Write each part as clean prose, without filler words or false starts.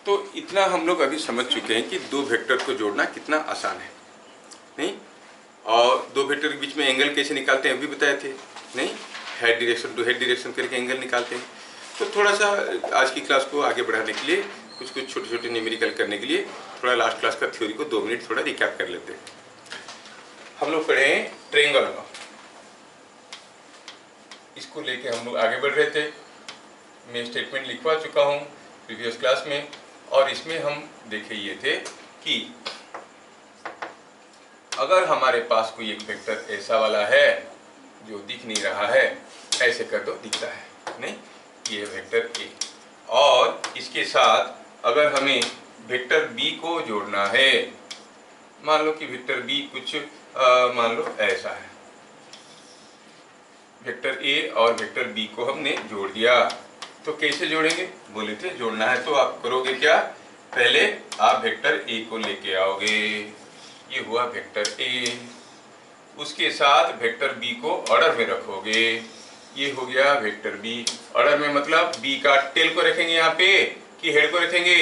तो इतना हम लोग अभी समझ चुके हैं कि दो वेक्टर को जोड़ना कितना आसान है, नहीं? और दो वेक्टर के बीच में एंगल कैसे निकालते हैं अभी बताए थे, नहीं? Head direction to head direction करके एंगल निकालते हैं। तो थोड़ा सा आज की क्लास को आगे बढ़ाने के लिए कुछ छोटे छोटे न्यूमेरिकल करने के लिए थोड़ा लास्ट क्लास का थ्योरी को 2 मिनट थोड़ा रिकैप कर लेते हैं। हम लोग पढ़े हैं ट्रायंगल, इसको लेके हम लोग आगे बढ़ रहे थे। मैं स्टेटमेंट लिखवा चुका हूँ प्रीवियस क्लास में, और इसमें हम देखे ये थे कि अगर हमारे पास कोई एक वेक्टर ऐसा वाला है जो दिख नहीं रहा है, ऐसे कर दो दिखता है, नहीं? ये वेक्टर ए, और इसके साथ अगर हमें वेक्टर बी को जोड़ना है, मान लो कि वेक्टर बी कुछ मान लो ऐसा है, वेक्टर ए और वेक्टर बी को हमने जोड़ दिया। तो कैसे जोड़ेंगे बोले थे, जोड़ना है तो आप करोगे क्या, पहले आप वेक्टर ए को लेके आओगे, ये हुआ वेक्टर ए, उसके साथ वेक्टर बी को ऑर्डर में रखोगे, ये हो गया वेक्टर बी। ऑर्डर में मतलब बी का टेल को रखेंगे यहाँ पे कि हेड को रखेंगे?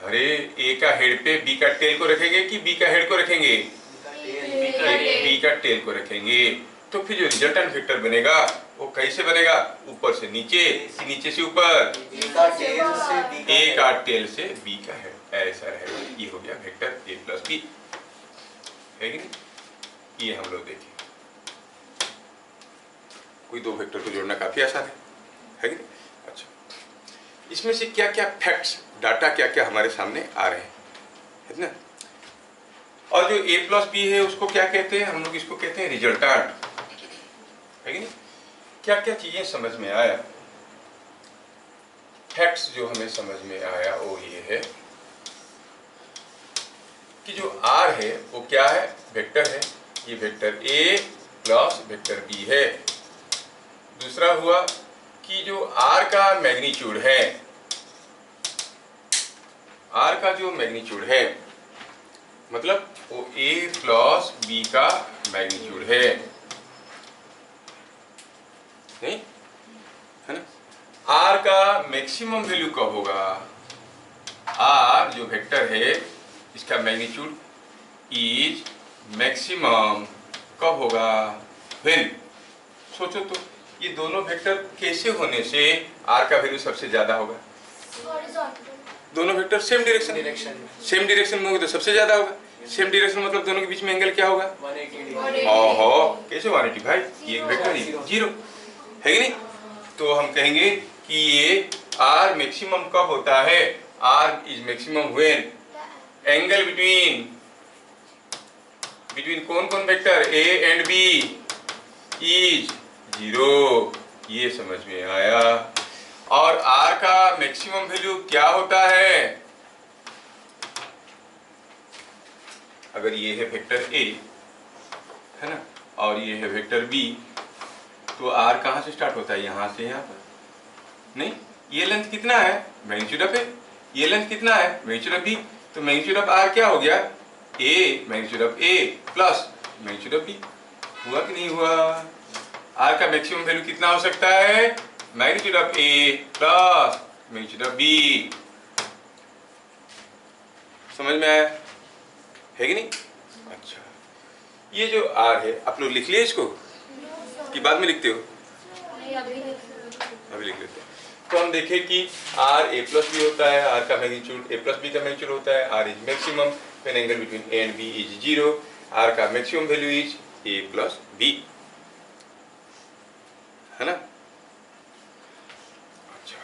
अरे ए का हेड पे बी का टेल को रखेंगे कि बी का हेड को रखेंगे? बी का टेल को रखेंगे। तो फिर जो रिजल्टेंट वेक्टर बनेगा वो कैसे बनेगा, ऊपर से नीचे कि नीचे से ऊपर? ए का टेल से बी का हेड, ऐसा रहेगा। ये हो गया वेक्टर ए प्लस बी, है कि नहीं? ये हम लोग देखें, कोई दो वेक्टर को जोड़ना काफी आसान है कि नहीं? अच्छा, इसमें से क्या क्या फैक्ट्स, डाटा क्या क्या हमारे सामने आ रहे हैं, है ना? और जो ए प्लस बी है उसको क्या कहते हैं हम लोग? इसको कहते हैं रिजल्टेंट, है कि नहीं? क्या क्या चीजें समझ में आया? फैक्ट्स जो हमें समझ में आया वो ये है कि जो आर है वो क्या है, वेक्टर है, ये vector A plus vector B है। दूसरा हुआ कि जो आर का मैग्नीट्यूड है, आर का जो मैग्नीट्यूड है मतलब वो ए प्लस बी का मैग्नीट्यूड है, नहीं है ना? आर का मैक्सिमम वैल्यू कब होगा? आर जो वेक्टर है इसका मैग्नीट्यूड इज मैक्सिमम कब होगा? व्हेन, सोचो तो, ये दोनों वेक्टर कैसे होने से आर का वैल्यू सबसे ज्यादा होगा? दोनों vector same direction same direction में होगा तो सबसे ज्यादा होगा। सेम डायरेक्शन मतलब दोनों के बीच में एंगल क्या होगा? 180। ओहो, कैसे 180 भाई? ये एक वेक्टर जीरो है कि नहीं? तो हम कहेंगे कि ये आर मैक्सिमम कब होता है? R is maximum when angle between कौन कौन vector A and B is zero. ये समझ में आया। और आर का मैक्सिमम वैल्यू क्या होता है? अगर ये है वेक्टर ए, है ना, और ये है वेक्टर बी, तो आर कहां से स्टार्ट होता है? यहां से यहां पर, नहीं? ये लेंथ कितना है? Magnitude of A. ये लेंथ कितना है? Magnitude of B. तो मैग्नीट्यूड ऑफ आर क्या हो गया? A magnitude of A plus magnitude of B. हुआ कि नहीं हुआ? आर का मैक्सिमम वैल्यू कितना हो सकता है? Magnitude of A plus magnitude of B. समझ में आया है कि नहीं? अच्छा, ये जो आर है आप लोग लिख लिए इसको कि बाद में लिखते हो? अभी लिख लेते हैं। तो हम देखें कि आर ए प्लस बी होता है, आर का मैग्नीट्यूड ए प्लस बी का मैग्नीट्यूड होता है, R is maximum when angle between A and B is zero. R का maximum value is A plus B, है ना? अच्छा,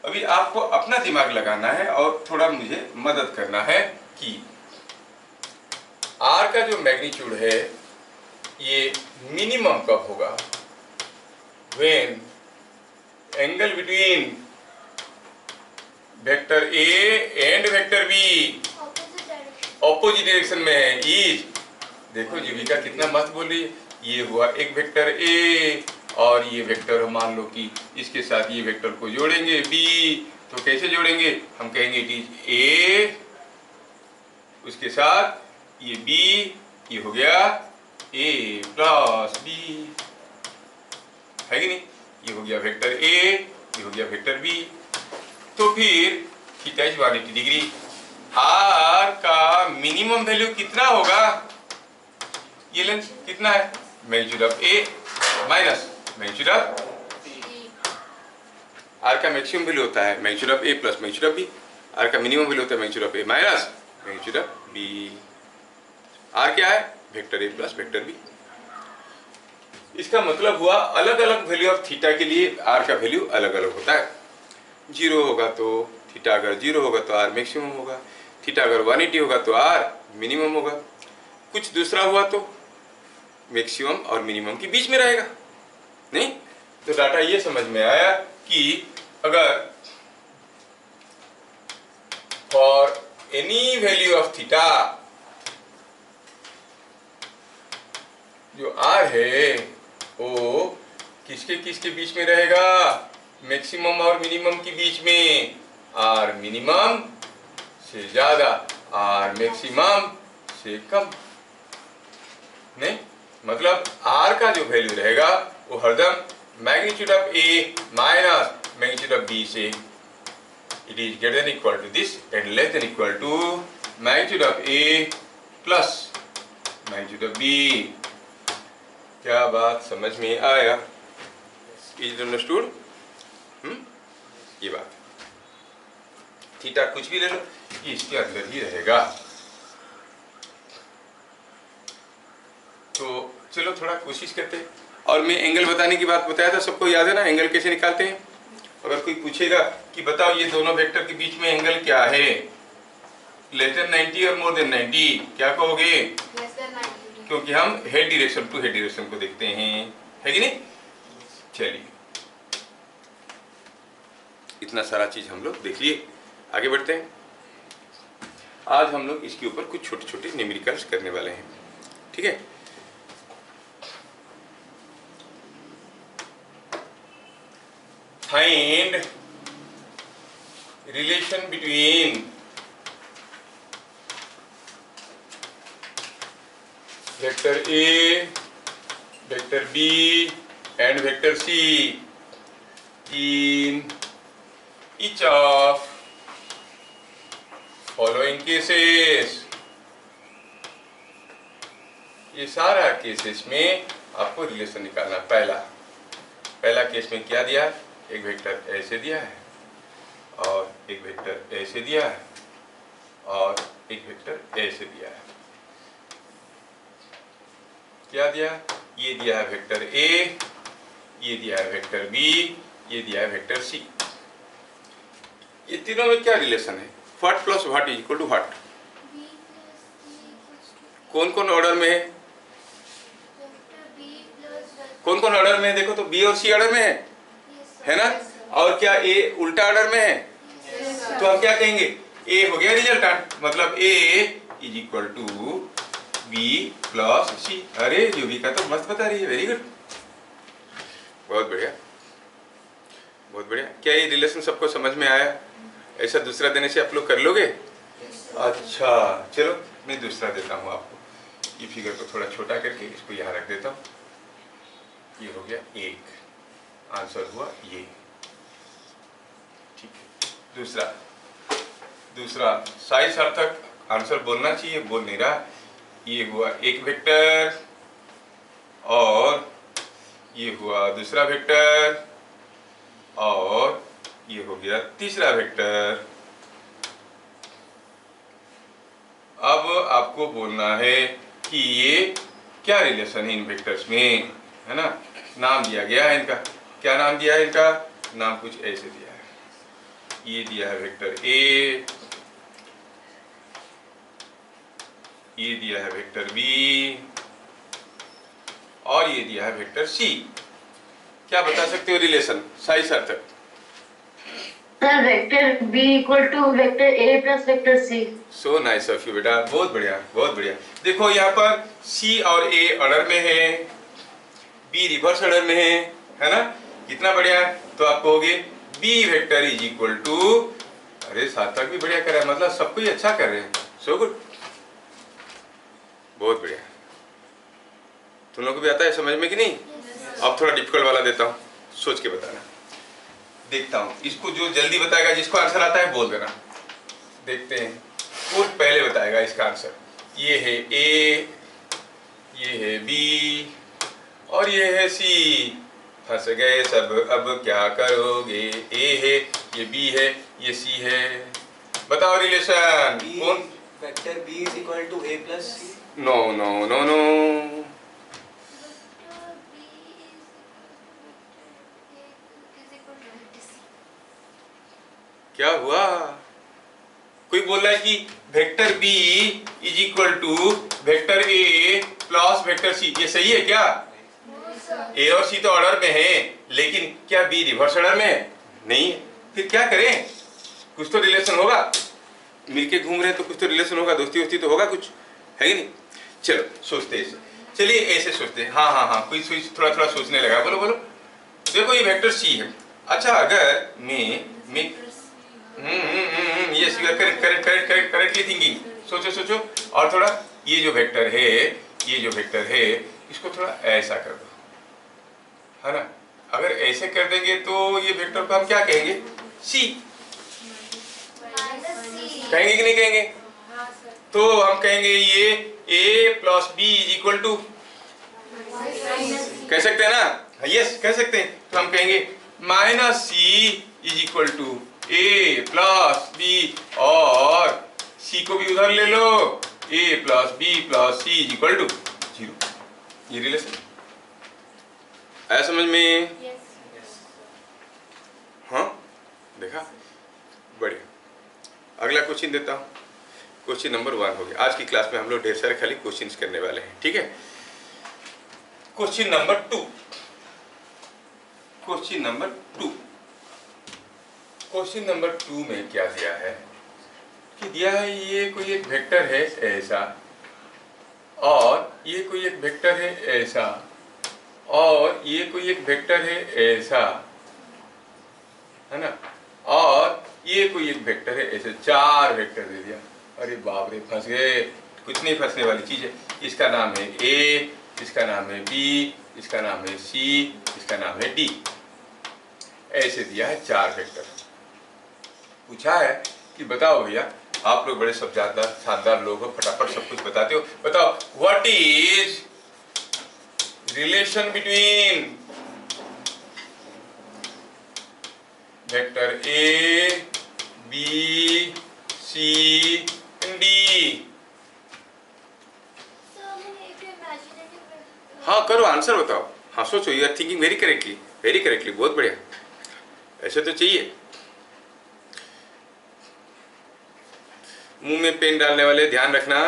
अभी आपको अपना दिमाग लगाना है और थोड़ा मुझे मदद करना है कि आर का जो मैग्नीट्यूड है ये मिनिमम कब होगा? When angle between vector A and vector B opposite direction में है इज। देखो जीविका कितना मस्त बोल रही है। ये हुआ एक वेक्टर ए और ये वेक्टर मान लो कि इसके साथ ये वेक्टर को जोड़ेंगे बी। तो कैसे जोड़ेंगे? हम कहेंगे इट इज ए, उसके साथ ये बी, ये हो गया ए प्लस बी, है कि नहीं? ये हो गया वेक्टर ए, ये हो गया वेक्टर बी। तो फिर थीटा इज 180 डिग्री। आर का मिनिमम वैल्यू कितना होगा, ये लेंथ कितना है, magnitude of A minus magnitude of R का मैक्सिमम वैल्यू होता है magnitude of A plus magnitude of B, R का मिनिमम वैल्यू होता है magnitude of A minus magnitude of B. R क्या है, vector A plus vector B. इसका मतलब हुआ अलग अलग वैल्यू ऑफ थीटा के लिए आर का वैल्यू अलग अलग होता है। 0 होगा तो थीटा, अगर 0 होगा तो आर मैक्सिमम होगा, थीटा अगर 180 होगा तो आर मिनिमम होगा, कुछ दूसरा हुआ तो मैक्सिमम और मिनिमम के बीच में रहेगा। नहीं तो डाटा ये समझ में आया कि अगर for any value of theta जो आर है वो किसके बीच में रहेगा, मैक्सिमम और मिनिमम के बीच में। आर मिनिमम से ज्यादा, आर मैक्सिमम से कम। नहीं मतलब आर का जो वैल्यू रहेगा वो हरदम magnitude of A minus magnitude of B से, it is greater than equal to this and less than equal to magnitude of A plus magnitude of B. क्या बात समझ में आया, इज अंडरस्टूड? ये बात थीटा कुछ भी ले लो ये इसके अंदर ही रहेगा। तो चलो थोड़ा कोशिश करते हैं। और मैं एंगल बताने की बात बताया था, सबको याद है ना एंगल कैसे निकालते हैं? अगर कोई पूछेगा कि बताओ ये दोनों वेक्टर के बीच में एंगल क्या है, लेस देन 90 और मोर देन 90, क्या कहोगे? क्योंकि हम head direction to head direction को देखते हैं, है कि नहीं? चलिए इतना सारा चीज हम लोग देख लिए, आगे बढ़ते हैं। आज हम लोग इसके ऊपर कुछ छोटे छोटे न्यूमेरिकल्स करने वाले हैं, ठीक है? Find relation between vector A, vector B and vector C in each of following cases। ये सारा केसेस में आपको रिलेशन निकालना। पहला केस में क्या दिया, एक वेक्टर ऐसे दिया है और एक वेक्टर ऐसे दिया है और एक वेक्टर ऐसे दिया है। क्या दिया, ये दिया है वेक्टर ए, ये दिया है वेक्टर बी, ये दिया है वेक्टर सी। ये तीनों में क्या रिलेशन है, what plus what is equal to what? कौन कौन ऑर्डर में है, कौन कौन ऑर्डर में है? देखो तो बी और सी ऑर्डर में है ना? और क्या ए उल्टा ऑर्डर में है? तो हम क्या कहेंगे, ए हो गया रिजल्टेंट, मतलब A is equal to B plus C. अरे यूवी का तो मस्त बता रही है, वेरी गुड, बहुत बढ़िया बहुत बढ़िया। क्या ये रिलेशन सबको समझ में आया? ऐसा दूसरा देने से आप लोग कर लोगे? अच्छा चलो मैं दूसरा देता हूँ आपको। ये फिगर को थोड़ा छोटा करके इसको यहाँ रख देता हूँ। ये हो गया एक, आंसर हुआ ये, ठीक है। दूसरा साइज सार्थक आंसर बोलना चाहिए, बोल नहीं रहा। ये हुआ एक वेक्टर और ये हुआ दूसरा वेक्टर और ये हो गया तीसरा वेक्टर। अब आपको बोलना है कि ये क्या रिलेशन है इन वेक्टर्स में, है ना? नाम दिया गया है इनका, क्या नाम दिया है इनका? नाम कुछ ऐसे दिया है। ये दिया है वेक्टर ए, ये दिया है वेक्टर बी और ये दिया है वेक्टर सी। क्या बता सकते हो relation size Sarthak? Sir vector B equal to vector A plus vector C. So nice of you बेटा, बहुत बढ़िया बहुत बढ़िया। देखो यहाँ पर सी और ए ऑर्डर में है, बी रिवर्स ऑर्डर में है ना? कितना बढ़िया है। तो आप कहोगे B vector is equal to, अरे सार्थक भी बढ़िया कर रहा है, मतलब सब कुछ अच्छा कर रहे हैं, सो गुड, बहुत बढ़िया। तुम लोग को भी आता है समझ में कि नहीं? अब थोड़ा डिफिकल्ट वाला देता हूँ, सोच के बताना। देखता हूँ, इसको जो जल्दी बताएगा, जिसको आंसर आता है बोल देना। देखते हैं कौन पहले बताएगा इसका आंसर। ये है ए, ये है बी और ये है सी। फंस गए सब, अब क्या करोगे। ए है, ये बी है, ये सी है। बताओ रिलेशन कौन। Vector b is equal to a plus c. No no no no, क्या हुआ। कोई बोल रहा है कि vector B is equal to vector A plus vector C, ये सही है क्या। ए और सी तो ऑर्डर में है, लेकिन क्या बी रिवर्स ऑर्डर में है? नहीं है। फिर क्या करें, कुछ तो रिलेशन होगा। मिलके घूम रहे हैं तो कुछ तो रिलेशन होगा, दोस्ती वोस्ती तो होगा कुछ, है कि नहीं। चलो सोचते हैं, चलिए ऐसे सोचते हैं। हाँ हाँ हाँ, कोई थोड़ा थोड़ा सोचने लगा। बोलो बोलो। देखो ये वेक्टर सी है। अच्छा अगर मैं yes, you are correct correct correct correct correctly thinking. सोचो सोचो और थोड़ा, ये जो वेक्टर है, ये जो वेक्टर है, इसको थोड़ा ऐसा कर दो, है ना। अगर ऐसे कर देंगे तो ये वेक्टर को हम क्या कहेंगे, सी कहेंगे कि नहीं कहेंगे। तो हम कहेंगे ये a plus B is equal to, कह सकते हैं ना, यस कह सकते हैं। तो हम कहेंगे minus C is equal to A plus B, और सी को भी उधर ले लो, a plus B plus C is equal to 0। ये रिलेशन आया समझ में। हाँ देखा, बढ़िया। अगला क्वेश्चन देता हूँ। क्वेश्चन नंबर 1 हो गया। आज की क्लास में हम लोग ढेर सारे खाली क्वेश्चंस करने वाले हैं, ठीक है। Question number 2, question number 2, question number 2 में क्या दिया है कि दिया है ये कोई एक वेक्टर है ऐसा, और ये कोई एक वेक्टर है ऐसा, और ये कोई एक वेक्टर है ऐसा, है ना, और ये कोई एक वेक्टर है ऐसे। 4 वेक्टर दे दिया। अरे बाप रे, फंस गए। कुछ नहीं फंसने वाली चीज है। इसका नाम है ए, इसका नाम है बी, इसका नाम है सी, इसका नाम है डी। ऐसे दिया है 4 वेक्टर। पूछा है कि बताओ भैया, आप लोग बड़े सब ज्यादा शानदार लोग हो, फटाफट सब कुछ बताते हो। बताओ what is relation between vector A, B, C, D. हाँ करो, आंसर बताओ। हाँ सोचो, you are thinking very correctly, very correctly, बहुत बढ़िया। ऐसे तो चाहिए। मुंह में पेन डालने वाले ध्यान रखना,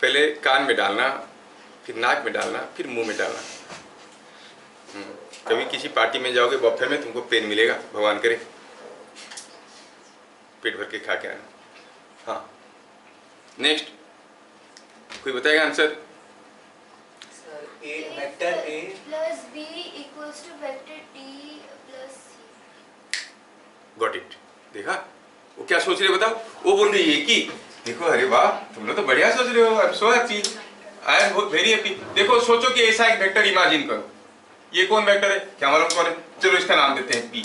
पहले कान में डालना, फिर नाक में डालना, फिर मुंह में डालना। कभी किसी पार्टी में जाओगे बफे में, तुमको पेन मिलेगा, भगवान करे पेट भर के खा के आना। हाँ नेक्स्ट, कोई बताएगा answer. A vector A plus B equals to vector T plus C. Got it. देखा वो क्या सोच रहे बताओ। वो बोल रही है कि देखो, अरे वाह तुम लोग तो बढ़िया सोच रहे हो, आई am so happy, I am very happy. देखो सोचो कि ऐसा एक वेक्टर इमेजिन करो। ये कौन वेक्टर है, क्या मालूम कौन है, चलो इसका नाम देते हैं पी।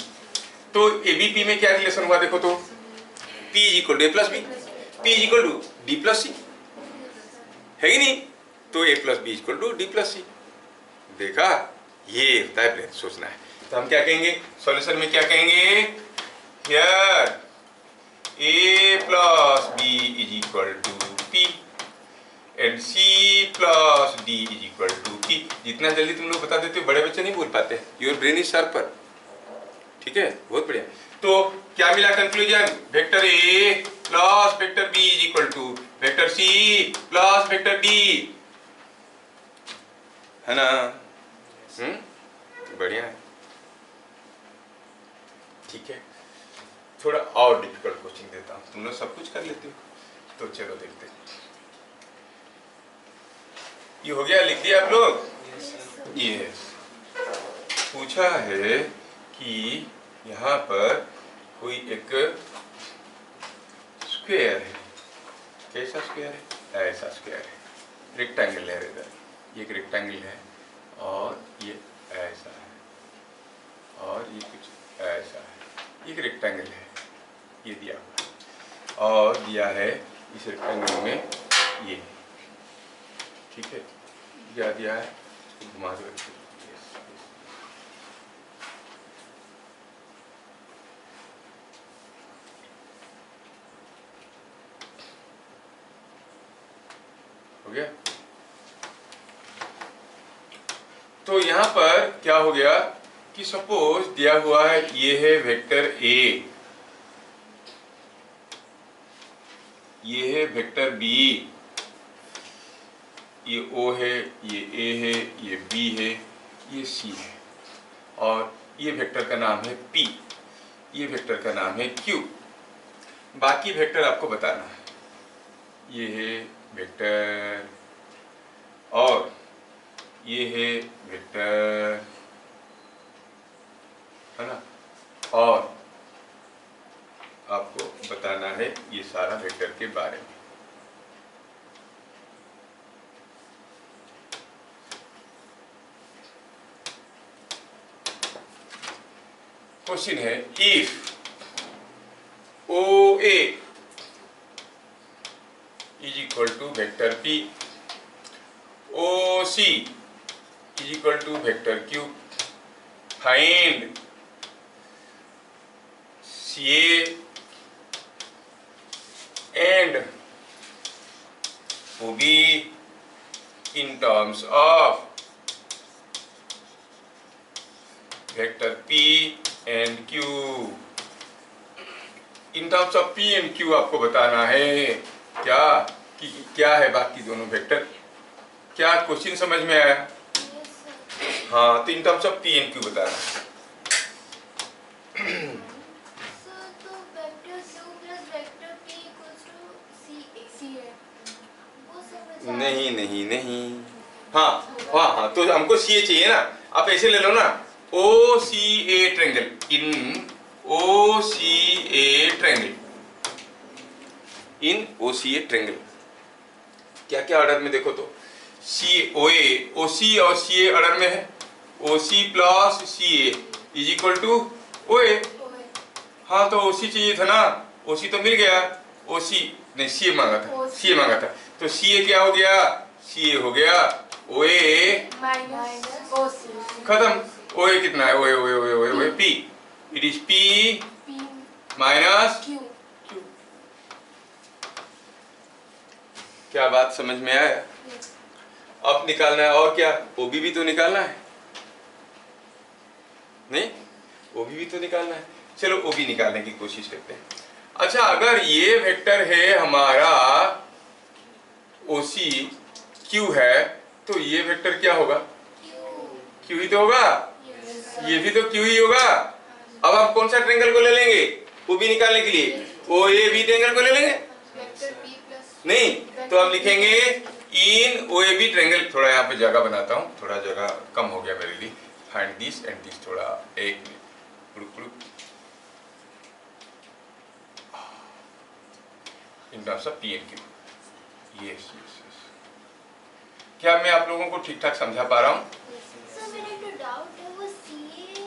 तो ए बी पी में क्या रिलेशन हुआ देखो तो, P is equal to A plus B, P is equal to D plus C, है कि नहीं। तो A plus B equal to D plus C. देखा, ये होता है ब्रेन सोचना है। तो हम क्या कहेंगे सॉल्यूशन में, क्या कहेंगे, here A plus B is equal to P and C plus D is equal to P. जितना जल्दी तुम लोग बता देते हो, बड़े बच्चे नहीं बोल पाते। योर ब्रेन इज शार्पर, ठीक है, बहुत बढ़िया। तो क्या मिला conclusion, vector A plus vector B is equal to vector C plus vector D, है ना। बढ़िया है, ठीक है। थोड़ा और डिफिकल्ट क्वेश्चन देता हूं, तुम लोग सब कुछ कर लेते हो, तो चलो देखते हैं। ये हो गया, लिख दिया आप लोग। यस, पूछा है कि यहाँ पर कोई एक स्क्वायर है। कैसा स्क्वायर है, ऐसा स्क्वायर है, रेक्टेंगल है इधर, ये एक रेक्टेंगल है और ये ऐसा है और ये कुछ ऐसा है, एक रेक्टेंगल है ये दिया हुआ और दिया है इस रेक्टेंगल में ये, ठीक है, क्या दिया है, घुमा दो। हो गया। तो यहां पर क्या हो गया कि सपोज दिया हुआ है ये है वेक्टर ए, ये है वेक्टर बी, ये ओ है, ये ए है, ये बी है, ये सी है और ये वेक्टर का नाम है पी, ये वेक्टर का नाम है क्यू। बाकी वेक्टर आपको बताना है, ये है वेक्टर और ये है वेक्टर, है ना, और आपको बताना है ये सारा वेक्टर के बारे में। क्वेश्चन है if O A is equal to vector P, O C is equal to vector Q, find C A and OB in terms of vector P and Q। in terms of P and Q आपको बताना है क्या कि क्या है बाकी दोनों vector. क्या क्वेश्चन समझ में आया? हाँ, तो in terms of P and Q बताना है। नहीं नहीं नहीं, हाँ हाँ हाँ, तो हमको सी ए चाहिए ना, आप ऐसे ले लो ना, O C A triangle, in O C A triangle, in O C A triangle. क्या क्या ऑर्डर में देखो तो, सी ओ ए, ओ सी और सी ए ऑर्डर में है, O C plus C A is equal to O A. हाँ, तो ओ सी चाहिए था ना, ओ सी तो मिल गया, ओ सी नहीं सी ए मांगा था, सी ए मांगा था, तो सी ए क्या हो गया, सी ए हो गया ओ ए माइनस ओ सी, खत्म। ओ ए कितना है, O A O A O A O A P, it is P minus Q. क्या बात समझ में आया? अब निकालना है और क्या, ओबी भी तो निकालना है, नहीं ओबी भी तो निकालना है। चलो ओबी निकालने की कोशिश करते हैं। अच्छा, अगर ये वेक्टर है हमारा ओसी क्यू है, तो ये वेक्टर क्या होगा, क्यू ही तो होगा, ये भी तो क्यू ही होगा। अब हम कौन सा ट्रायंगल को ले लेंगे ओबी निकालने के लिए, ओ ए बी ट्रायंगल को ले लेंगे, नहीं तो हम लिखेंगे इन ओ ए बी ट्रायंगल। थोड़ा यहाँ पे जगह बनाता हूँ, थोड़ा जगह कम हो गया मेरे लिए, फाइंड दिस एंड दिस, थोड़ा एक मिनट रुक रुक, इन terms of P and Q. Yes yes yes, क्या मैं आप लोगों को ठीक ठाक समझा पा रहा हूँ? सर मेरा एक डाउट है, वो CA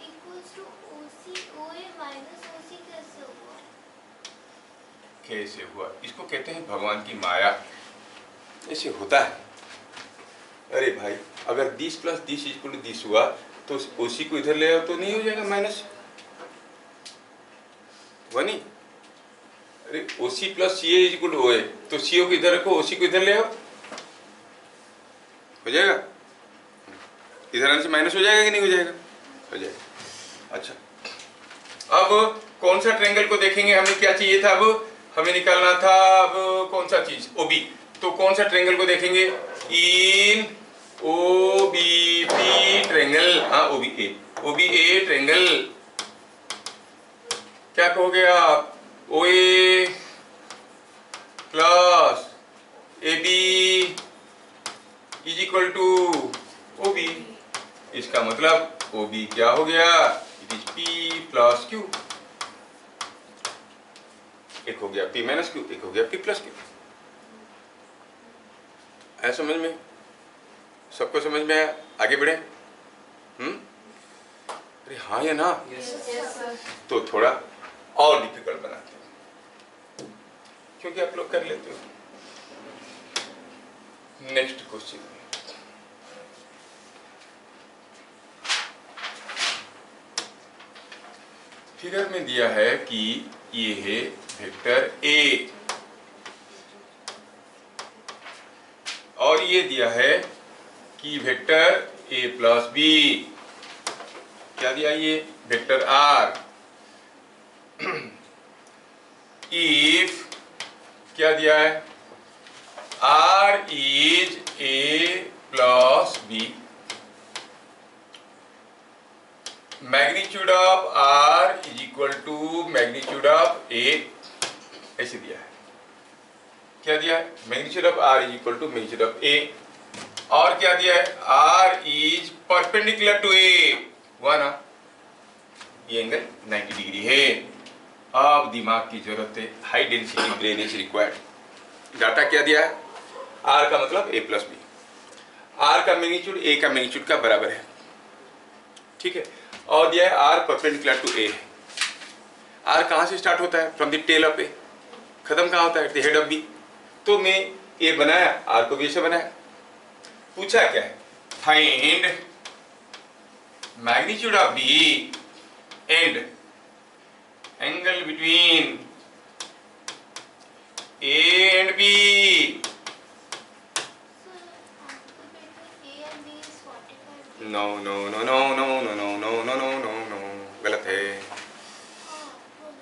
equals to OC OA minus OC कैसे हुआ? कैसे हुआ, इसको कहते हैं भगवान की माया, ऐसे होता है। अरे भाई, अगर this plus this equal to this हुआ तो ओसी को इधर ले आओ तो नहीं हो जाएगा माइनस, हुआ नहीं? अरे ओसी plus C A equal to O ए, तो सी ओ को इधर रखो, ओसी को इधर ले आओ, हो जाएगा। इधर आने से माइनस हो जाएगा कि नहीं हो जाएगा? हो जाएगा। अच्छा, अब कौन सा ट्रायंगल को देखेंगे, हमें क्या चाहिए था, अब हमें निकालना था अब कौन सा चीज, ओबी। तो कौन सा ट्रायंगल को देखेंगे, in O B P triangle, हाँ ओ बी ए ट्रायंगल। क्या कहोगे आप, O A plus A B is equal to O B. इसका मतलब ओ बी क्या हो गया, it is P plus Q. एक हो गया पी माइनस क्यू, एक हो गया पी प्लस क्यू। है समझ में? सबको समझ में आया? आगे बढ़े। अरे हाँ या ना? Yes. तो थोड़ा और डिफिकल्ट बनाते हैं क्योंकि आप लोग कर लेते हो। नेक्स्ट क्वेश्चन, फिगर में दिया है कि ये है वेक्टर ए और ये दिया है कि वेक्टर ए प्लस बी, क्या दिया ये वेक्टर आर, इफ क्या दिया है R is A plus B, magnitude of R is equal to magnitude of A, ऐसे दिया है। क्या दिया है magnitude of R is equal to magnitude of A, और क्या दिया है R is perpendicular to A, हुआ ना? ये एंगल 90 डिग्री है। अब दिमाग की जरूरत है, high density brain is required. Data क्या दिया है आर का मतलब ए प्लस बी, आर का मैग्नीट्यूड ए का मैग्नीट्यूड का बराबर है, ठीक है, और दिया है R perpendicular to A. R कहां से स्टार्ट होता है? From the tail of A, खत्म कहां होता है? The head of B. तो मैं ए बनाया, आर को बी से बनाया। पूछा क्या है find magnitude of B and angle between A and B. No no no no no no no no no no no no, गलत है।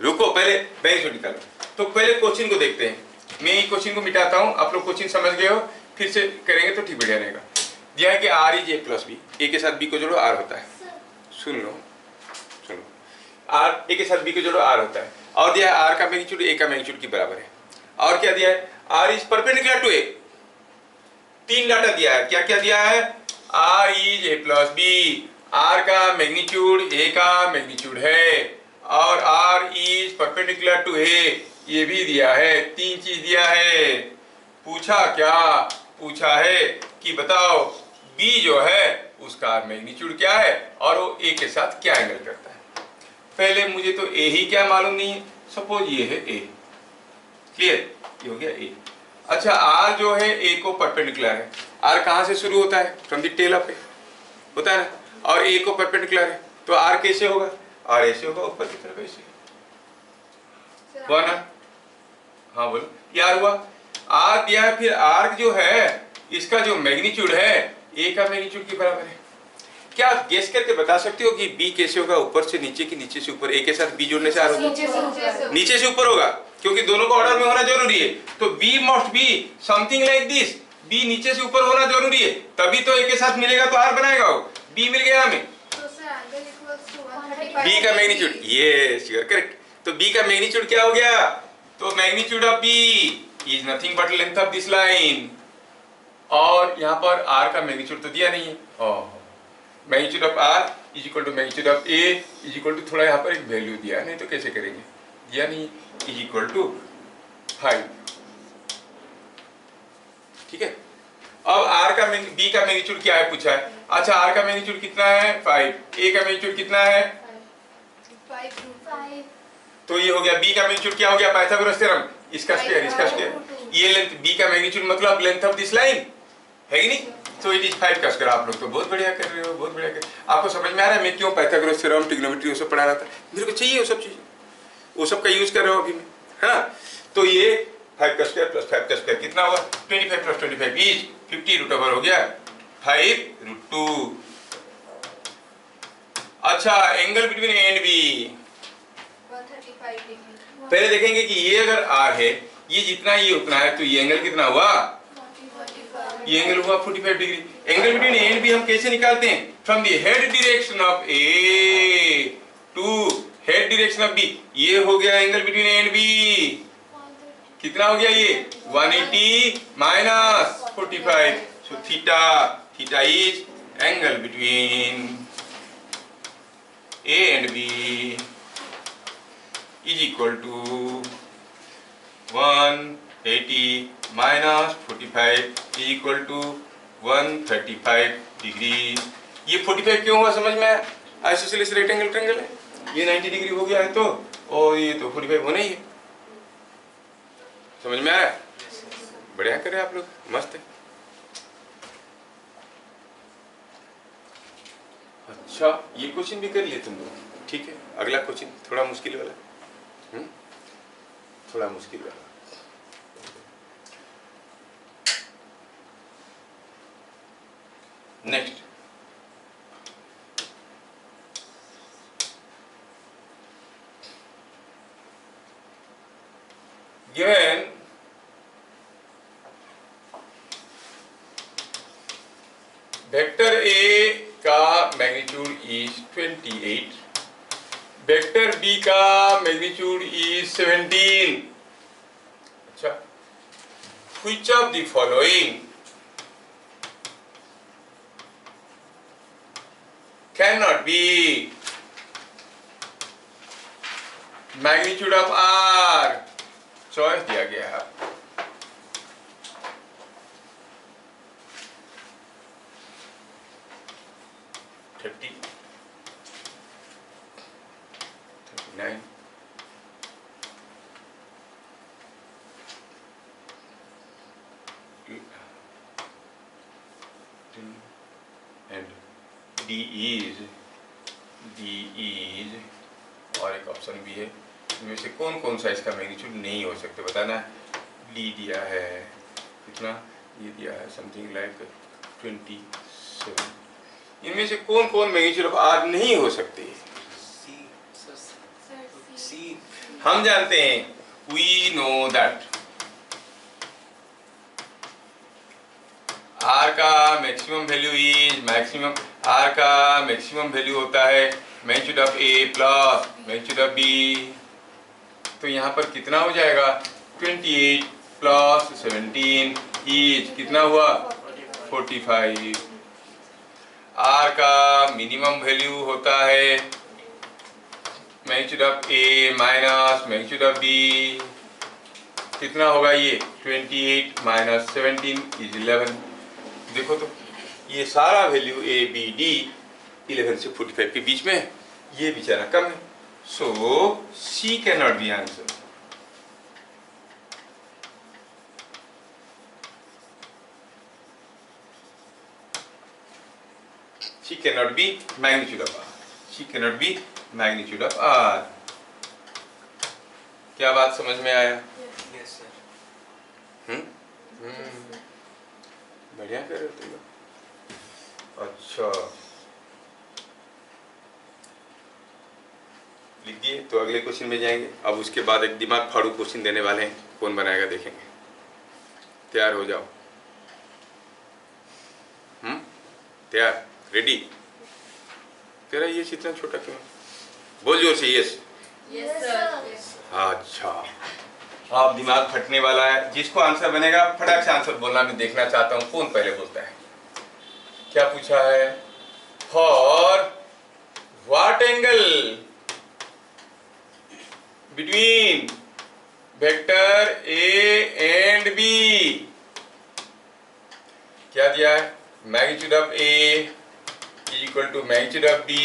रुको, पहले मैग्नीट्यूड निकालो। तो पहले क्वेश्चन को देखते हैं। मैं ये क्वेश्चन को मिटाता हूं, आप लोग क्वेश्चन समझ गए हो, फिर से करेंगे तो ठीक बढ़िया रहेगा। दिया है कि R is A plus B, A के साथ बी को जोड़ो आर होता है। सुन लो, आर ए के साथ बी को जोड़ो आर होता है, और दिया है आर का मैग्नीट्यूड ए का मैग्नीट्यूड के बराबर है, और क्या दिया है R is perpendicular to A. तीन डाटा दिया है, क्या क्या दिया है R is A plus B, R का मैग्नीट्यूड ए का मैग्नीट्यूड है, और R is perpendicular to A, ये भी दिया है। तीन चीज दिया है। पूछा क्या? पूछा है कि बताओ बी जो है उसका मैग्नीट्यूड क्या है और वो ए के साथ क्या एंगल करता है। पहले मुझे तो ए ही क्या मालूम नहीं है, सपोज ये है ए, क्लियर, ये हो गया ए। अच्छा, आर जो है ए को परपेंडिकुलर है, आर कहां से शुरू होता है? फ्रॉम द टेल ऑफ ए, होता है ना, और ए को परपेंडिकुलर है, तो आर कैसे होगा? आर ऐसे होगा, ऊपर की तरफ ऐसे, हुआ ना? हाँ बोलो, यार हुआ। आर दिया है, फिर आर जो है इसका जो मैग्नीट्यूड है ए का मैग्नीट्यूड के बराबर है। क्या आप गेस करके बता सकते हो कि बी कैसे होगा? ऊपर से नीचे की, नीचे से ऊपर। ए के साथ बी जोड़ने से आर होगा, नीचे से ऊपर होगा, क्योंकि दोनों का ऑर्डर में होना जरूरी है। तो B must be something like this, B नीचे से ऊपर होना जरूरी है, तभी तो ए के साथ मिलेगा तो आर बनाएगा। वो बी मिल गया हमें, बी का मैग्नीट्यूड, ये श्योर करेक्ट। तो बी का मैग्नीट्यूड क्या हो गया? तो magnitude of B is nothing but length of this line, और यहाँ पर आर का मैग्नीट्यूड तो दिया नहीं है। Magnitude of R is equal to magnitude of A is equal to, थोड़ा यहाँ पर एक वैल्यू दिया, नहीं तो कैसे करेंगे, दिया नहीं, इज इक्वल टू 5, ठीक है। अब आर का बी का मैग्नीट्यूड क्या है पूछा है। अच्छा, आर का मैग्नीट्यूड कितना है? 5। ए का मैग्नीट्यूड कितना है? 5। तो ये हो गया बी का मैग्नीट्यूड क्या हो गया? पाइथागोरस थ्योरम, इसका स्क्वायर, इसका स्क्वायर। ये लेंथ बी का मैग्नीट्यूड मतलब लेंथ ऑफ दिस लाइन है कि नहीं? तो इट इज 5 का स्क्वायर। आप लोग तो बहुत बढ़िया कर रहे हो, बहुत बढ़िया कर। आपको समझ में आ रहा है मैं क्यों पाइथागोरस थ्योरम, ट्रिग्नोमेट्री वो सब पढ़ा रहा था? मेरे को चाहिए वो सब चीजें, वो सब का यूज कर रहे हो अभी मैं, है ना? तो ये 5 का स्क्वायर प्लस 5 का स्क्वायर कितना हुआ? 25 प्लस 25 इज 50 रूट ओवर हो गया 5√2। अच्छा, angle between A and B 135 degree. पहले देखेंगे कि ये अगर आर है, ये जितना ये उतना है, तो ये एंगल कितना हुआ? ये एंगल हुआ 45 degree. Angle between A and B हम कैसे निकालते हैं? From the head direction of A to head direction of B. ये हो गया angle between A and B, कितना हो गया ये? 180 minus 45। So theta, theta is angle between A and B is equal to 180 minus 45 is equal to 135 degree. ये 45 क्यों हुआ समझ में? आइसोसेलेस रेक्टेंगल ट्रायंगल है, ये 90 डिग्री हो गया है तो, और ये तो 45 होना ही है। समझ में आया? बढ़िया करे आप लोग, मस्त है। अच्छा, ये क्वेश्चन भी कर लिए तुम लोग, ठीक है। अगला क्वेश्चन थोड़ा मुश्किल वाला, थोड़ा मुश्किल वाला। नेक्स्ट, गिवन वेक्टर ए का मैग्नीट्यूड इज 28, वेक्टर बी का मैग्नीट्यूड इज 17। अच्छा, which of the following cannot be magnitude of R? Choice दिया गया है। थर्टी, 39, and D is और एक ऑप्शन भी है, इनमें से कौन कौन सा इसका मैग्नीट्यूड नहीं हो सकते बताना। D दिया है कितना, ये दिया है समथिंग लाइक 27। इनमें से कौन कौन मैग्नीट्यूड ऑफ R नहीं हो सकते? सी हम जानते हैं, we know that R का maximum value is maximum, R का मैक्सिमम वैल्यू होता है magnitude of A plus magnitude of B। तो यहाँ पर कितना हो जाएगा, 28 प्लस 17 इज कितना हुआ, 45। R का मिनिमम वैल्यू होता है magnitude of A minus magnitude of B, कितना होगा ये, 28 माइनस 17 इज 11। देखो तो ये सारा वैल्यू A B D 11 से 45 के बीच में, ये बेचारा कम है, सो C can not be answer. C cannot be magnitude of R. C cannot be magnitude of R. क्या बात समझ में आया? Yes sir. बढ़िया कर रहे हो तुम लोग। अच्छा, लिख दिए तो अगले क्वेश्चन में जाएंगे। अब उसके बाद एक दिमाग फाड़ू क्वेश्चन देने वाले हैं, कौन बनाएगा देखेंगे। तैयार हो जाओ। तैयार, रेडी? तेरा ये इतना छोटा क्यों? बोल जोर से यस। Yes sir. अच्छा, आप दिमाग फटने वाला है। जिसको आंसर बनेगा फटाक से आंसर बोलना, मैं देखना चाहता हूं कौन पहले बोलता है। क्या पूछा है? For what angle between vector A and B, क्या दिया है? Magnitude of A is equal to magnitude of B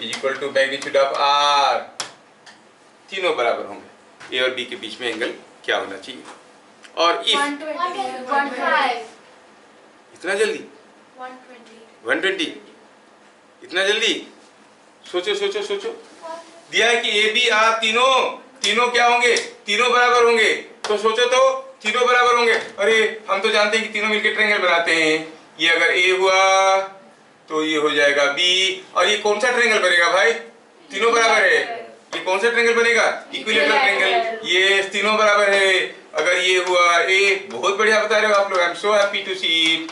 is equal to magnitude of R. तीनों बराबर होंगे, ए और बी के बीच में एंगल क्या होना चाहिए? और इफ 125, इतना जल्दी 120, इतना जल्दी? सोचो सोचो सोचो। दिया है कि ए बी आर तीनों क्या होंगे? तीनों बराबर होंगे। तो सोचो तो, तीनों बराबर होंगे। अरे हम तो जानते हैं कि तीनों मिलकर ट्रायंगल बनाते हैं। ये अगर ए हुआ तो ये हो जाएगा बी, और ये कौन सा ट्रायंगल बनेगा भाई? तीनों बराबर है। ये कौन सा ट्रायंगल बनेगा? Equilateral triangle. ये तीनों बराबर है। अगर ये हुआ ए, बहुत बढ़िया बता रहे हो आप लोग, I am so happy to see it.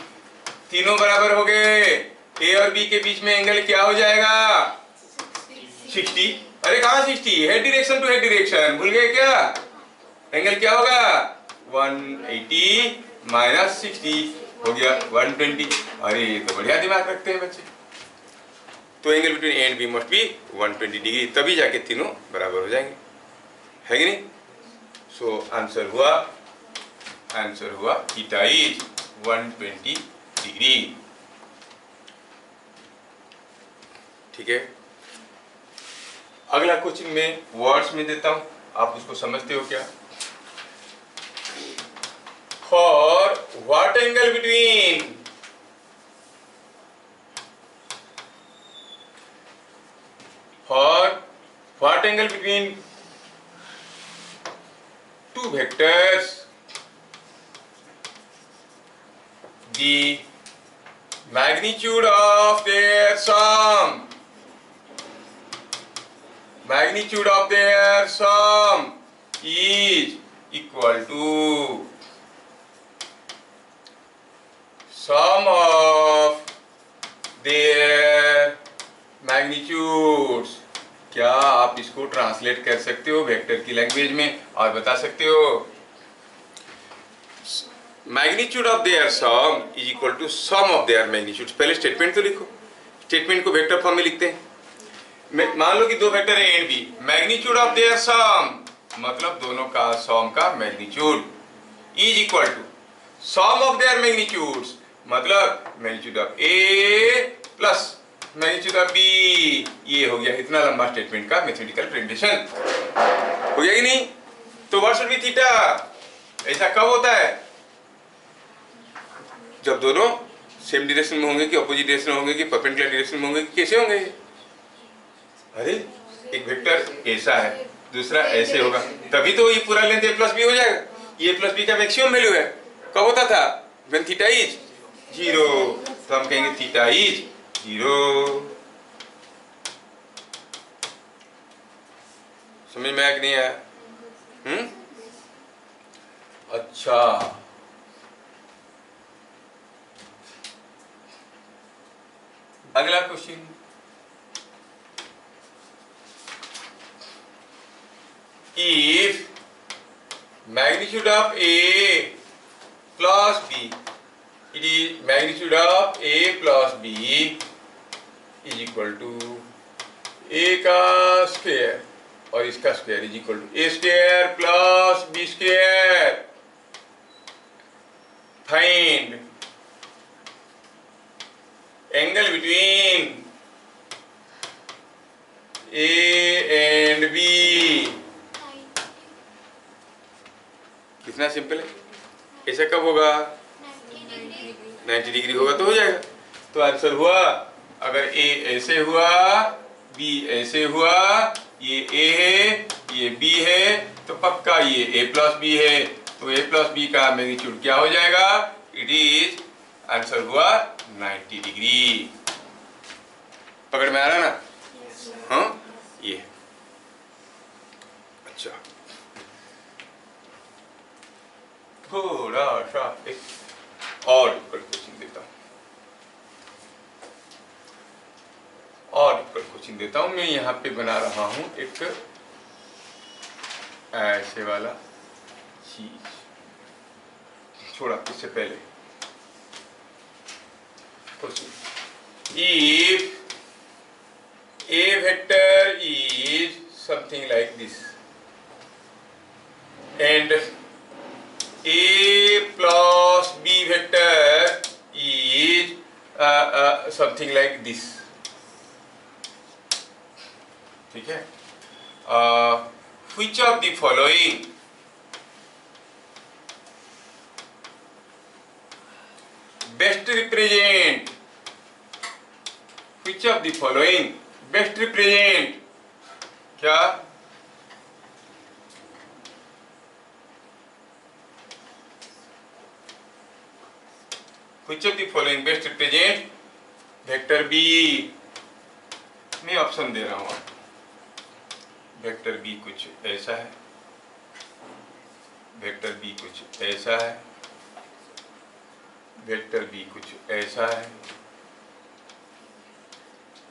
तीनों बराबर हो गए। ए और बी के बीच में एंगल क्या हो जाएगा? 60। अरे कहाँ 60? Head direction to head direction, भूल गए क्या? एंगल क्या होगा? 180 माइनस 60 हो गया 120। अरे ये तो बढ़िया दिमाग रखते हैं बच्चे। तो angle between A and B must be 120 degree, तभी जाके तीनों बराबर हो जाएंगे, है कि नहीं? सो आंसर हुआ थीटा इज 120 डिग्री। ठीक है। अगला क्वेश्चन में वर्ड्स में देता हूं, आप उसको समझते हो क्या? For what angle between what angle between two vectors the magnitude of their sum is equal to sum of their magnitudes। क्या आप इसको ट्रांसलेट कर सकते हो वेक्टर की लैंग्वेज में और बता सकते हो? Magnitude of their sum is equal to sum of their magnitude. पहले स्टेटमेंट तो लिखो, स्टेटमेंट को वेक्टर फॉर्म में लिखते हैं। मान लो कि दो वेक्टर है A and B, magnitude of their sum मतलब दोनों का सम का magnitude is equal to sum of their magnitudes मतलब magnitude of A plus magnitude of B. ये हो गया इतना लंबा स्टेटमेंट का मैथमेटिकल प्रेजेंटेशन, हो गया कि नहीं? तो व्हाट शुड बी थीटा? ऐसा कब होता है? जब दोनों सेम डायरेक्शन में होंगे कि अपोजिट डायरेक्शन में होंगे कि परपेंडिकुलर डायरेक्शन में होंगे कि कैसे होंगे? अरे एक वेक्टर ऐसा है, दूसरा ऐसे होगा, तभी तो ये पूरा लेंथ a प्लस बी हो जाएगा। ये प्लस बी का मैक्सिमम वैल्यू है। कब होता था? When theta is 0। तो हम कहेंगे थीटा इज 0। समझ में आया कि नहीं आया? अच्छा, अगला question, if magnitude of A plus B, it is magnitude of A plus B is equal to A का स्क्वायर और इसका square is equal to A square plus B square. Find angle between A and B। कितना simple है, ऐसा कब होगा? 90 degree होगा तो हो जाएगा। तो आंसर हुआ, अगर A ऐसे हुआ, B ऐसे हुआ, ये A है, ये B है, तो पक्का ये A प्लस B है। तो A प्लस B का मैग्नीट्यूड क्या हो जाएगा? इट इज, आंसर हुआ 90 डिग्री। पकड़ में आ रहा ना? हाँ, ये अच्छा, थोड़ा सा एक और डिफिकल्ट क्वेश्चन देता हूं, मैं यहाँ पे बना रहा हूं एक ऐसे वाला चीज। छोड़ा, इससे पहले if A vector is something like this and A plus B vector is something like this, ठीक है? Which of the following best represent? Which of the following best represent? क्या? Which of the following best represent vector B? मैं option दे रहा हूं आपको। Vector B कुछ ऐसा है, वेक्टर B कुछ ऐसा है, वेक्टर B कुछ ऐसा है,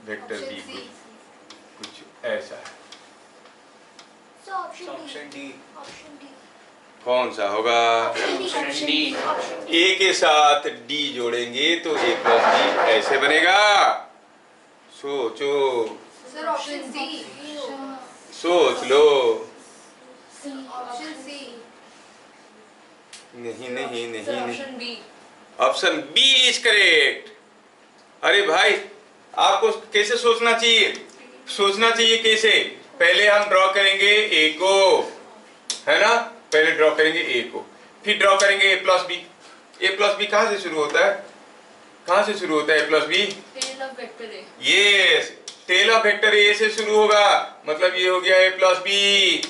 वेक्टर B कुछ ऐसा है। So option D. कौन सा होगा? Option D. A के साथ D जोड़ेंगे तो A प्लस D ऐसे बनेगा। सोचो, सर ऑप्शन सी। सोच लो। Option C. नहीं नहीं नहीं सर नहीं, option B. Option B is correct. अरे भाई, आपको कैसे सोचना चाहिए? सोचना चाहिए कैसे? पहले हम ड्रॉ करेंगे ए को, है ना, पहले ड्रॉ करेंगे ए को, फिर ड्रॉ करेंगे ए प्लस बी। ए प्लस बी कहां से शुरू होता है? कहां से शुरू होता है A plus B? Tail of vector A. Yes, tail of vector A से शुरू होगा, मतलब ये हो गया ए प्लस बी।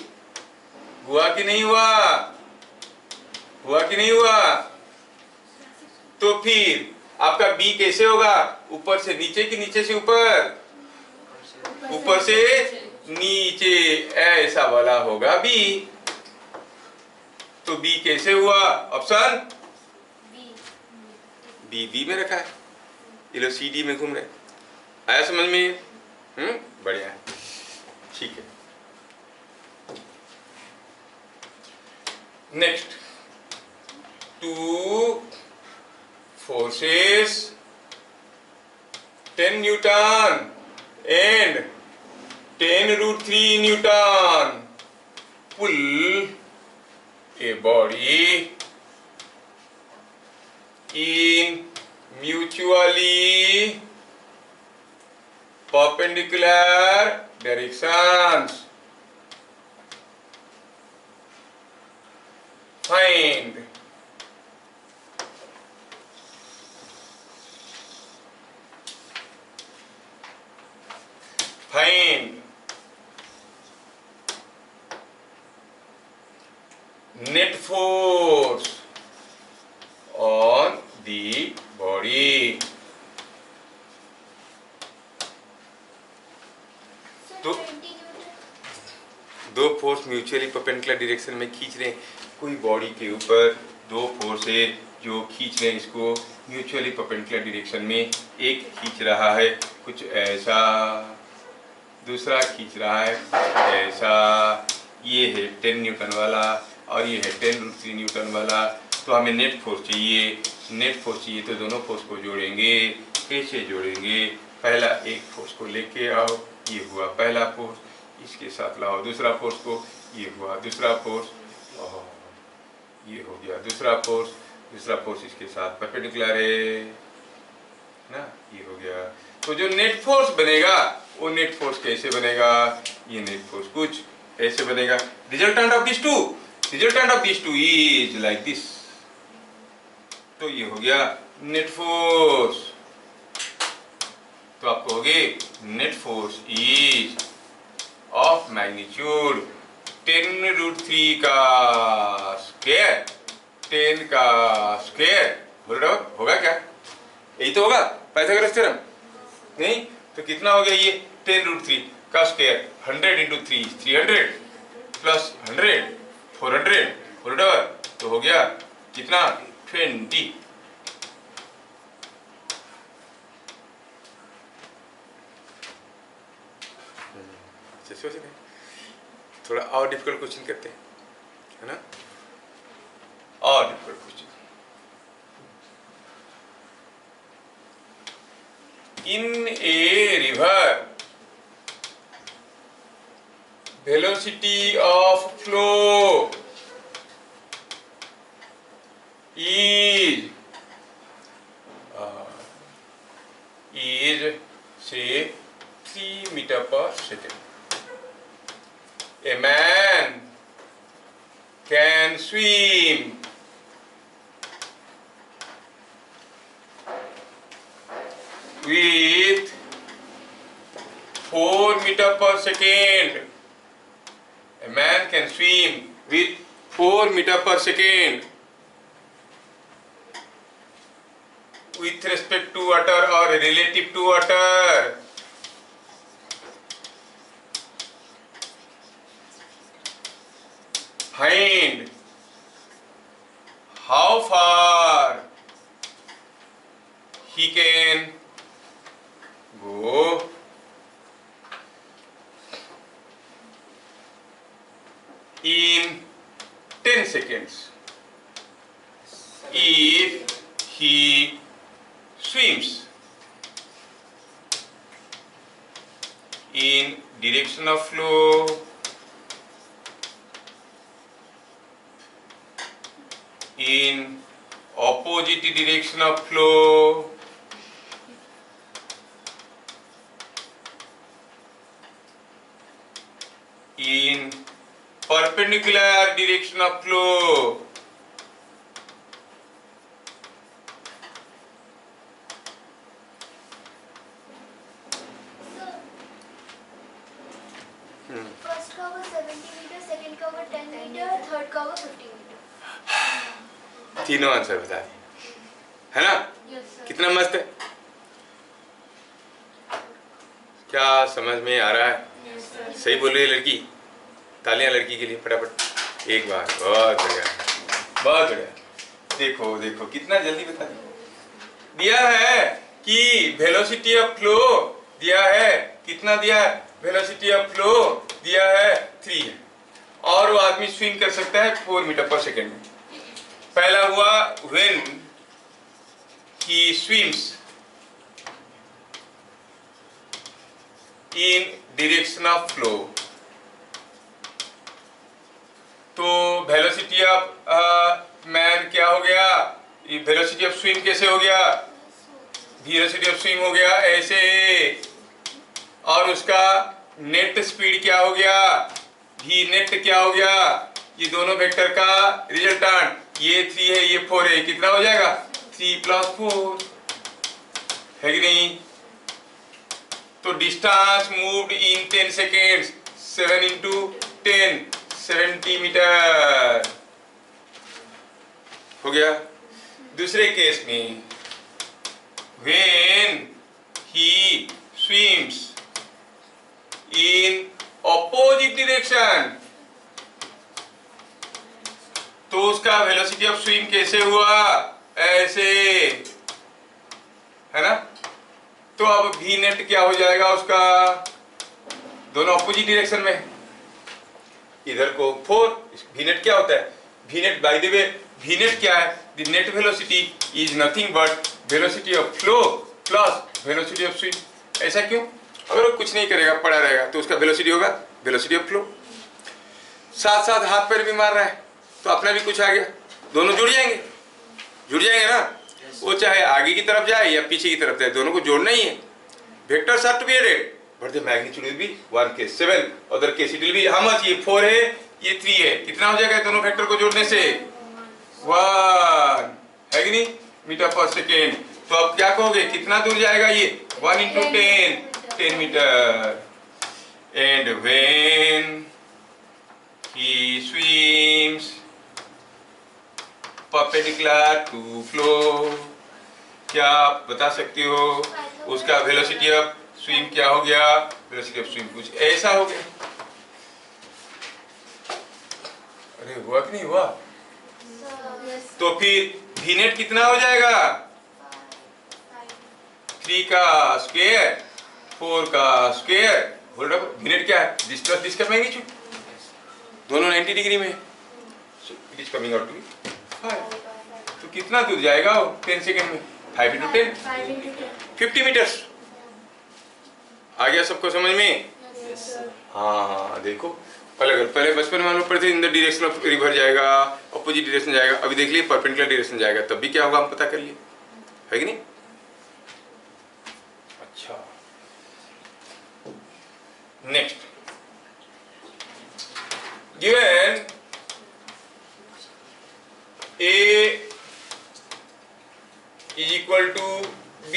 हुआ कि नहीं हुआ? हुआ कि नहीं हुआ? तो फिर आपका बी कैसे होगा? ऊपर से नीचे कि नीचे से ऊपर? ऊपर से नीचे, ऐसा वाला होगा बी। तो बी कैसे हुआ? ऑप्शन बी, बी में रखा है, ये लोग सी डी में घूम रहे। आया समझ में? बढ़िया है, ठीक है। Next, 2 forces 10 Newton and 10√3 Newton pull a body in mutually perpendicular directions. Find net force on the body. तो 20 न्यूटन। दो फोर्स म्यूचुअली परपेंडिकुलर डायरेक्शन में खींच रहे हैं, कोई बॉडी के ऊपर दो फोर्स है जो खींच रहे हैं इसको म्यूचुअली परपेंडिकुलर डायरेक्शन में। एक खींच रहा है कुछ ऐसा, दूसरा खींच रहा है ऐसा। ये है 10 न्यूटन वाला और ये है 10√3 न्यूटन वाला। तो हमें नेट फोर्स चाहिए, नेट फोर्स चाहिए तो दोनों फोर्स को जोड़ेंगे। कैसे जोड़ेंगे? पहला एक फोर्स को लेके आओ, ये हुआ पहला फोर्स, इसके साथ लाओ दूसरा फोर्स को, ये हुआ दूसरा फोर्स, और ये हो गया दूसरा फोर्स। दूसरा फोर्स इसके साथ परपेंडिकुलर है ना, ये हो गया। तो जो नेट फोर्स बनेगा वो नेट फोर्स कैसे बनेगा? ये नेट फोर्स कुछ ऐसे बनेगा। Resultant of this two, resultant of this two is like this. तो ये हो गया नेट फोर्स। तो आप कहोगे net force is of magnitude 10√3 का स्क्वायर, 10 का स्क्वायर होगा क्या? यही तो होगा पाइथागोरस थ्योरम। नहीं तो कितना हो गया ये 10√3 का स्क्वायर? 100 × 3 300 प्लस 100 400 400, तो हो गया कितना? 20। थोड़ा और डिफिकल्ट क्वेश्चन करते हैं, है ना, और difficult question. In a river, velocity of flow is say 3 meter per second. A man can swim with 4 meter per second. A man can swim with 4 meter per second with respect to water or relative to water. Find how far he can go in 10 seconds if he swims in direction of flow in opposite direction of flow perpendicular direction of flow. First का होगा 70 metre, second का होगा 10 metre, third का होगा 50 metre. तीनों answer बता दिए, है ना? Yes, sir. कितना मस्त है, क्या समझ में आ रहा है? Yes, sir. सही बोल रही है लड़की, तालियां लड़की के लिए फटाफट एक बार। बहुत बढ़िया, बहुत बढ़िया। देखो देखो कितना जल्दी बता दिया। दिया है कि वेलोसिटी ऑफ फ्लो दिया है, कितना दिया है? वेलोसिटी ऑफ फ्लो दिया है 3 है, और वो आदमी स्विम कर सकता है 4 मीटर पर सेकेंड में। पहला हुआ when he swims in direction of flow, तो वेलोसिटी ऑफ मैन क्या हो गया? वेलोसिटी ऑफ स्विम कैसे हो गया? वेलोसिटी ऑफ स्विम हो गया ऐसे, और उसका नेट स्पीड क्या हो गया? वी नेट क्या हो गया? ये दोनों वेक्टर का रिजल्टेंट, ये 3 है ये 4 है, कितना हो जाएगा? 3 + 4 है कि नहीं? तो distance moved in 10 seconds, 7 × 10 70 metre हो गया। दूसरे केस में when he swims in opposite direction, तो उसका वेलोसिटी ऑफ स्विम कैसे हुआ? ऐसे, है ना? तो अब वी नेट क्या हो जाएगा उसका? दोनों ऑपोजिट डायरेक्शन में, इधर को 4, वी नेट क्या होता है? V net by the way, V net क्या है? The net velocity is nothing but velocity of flow plus velocity of swim. ऐसा क्यों? अगर वो कुछ नहीं करेगा, पड़ा रहेगा, तो उसका वेलोसिटी होगा वेलोसिटी ऑफ फ्लो। साथ साथ हाथ पैर भी मार रहा है तो अपना भी कुछ आ गया, दोनों जुड़ जाएंगे, जुड़ जाएंगे ना? वो चाहे आगे की तरफ जाए या पीछे की तरफ जाए, दोनों को जोड़ना ही है। Vectors are to be added but the magnitude will be 1 case 7, other case it will be how much? ये 4 है ये 3 है, कितना हो जाएगा दोनों वेक्टर को जोड़ने से? 1 है कि नहीं मीटर पर सेकेंड। तो अब क्या कहोगे, कितना दूर जाएगा ये? 1 × 10 metre. And when he swims perpendicular to flow, क्या आप बता सकते हो उसका वेलोसिटी ऑफ स्विम क्या हो गया? वेलोसिटी ऑफ स्विम कुछ ऐसा हो गया। अरे हुआ कि नहीं हुआ? तो फिर वी नेट कितना हो जाएगा? 3 का स्क्वायर 4 का square hold up. V net क्या है? दिस प्लस दिस का मैग्नीट्यूड, दोनों 90 डिग्री में, so it is coming out to be 5। तो कितना दूर जाएगा वो 10 सेकेंड में? 5 × 10 50 मीटर्स। आ गया सबको समझ में? Yes, sir. हाँ देखो, पहले बचपन में हम लोग पढ़ते in the direction of river जाएगा, अपोजिट डायरेक्शन जाएगा। अभी देख लिए परपेंडिकुलर डायरेक्शन जाएगा, तब भी क्या होगा हम पता कर लिए, है कि नहीं? अच्छा, next, given A is equal to B,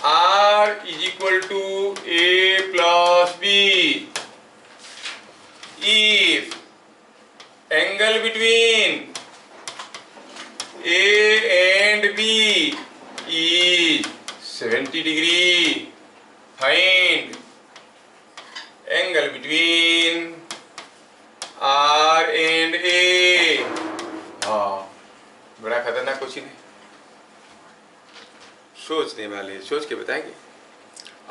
R is equal to A plus B, if angle between A and B is 70 degree, find angle between R and A। हाँ, बड़ा खतरनाक क्वेश्चन है, सोचने वाले सोच के बताएंगे।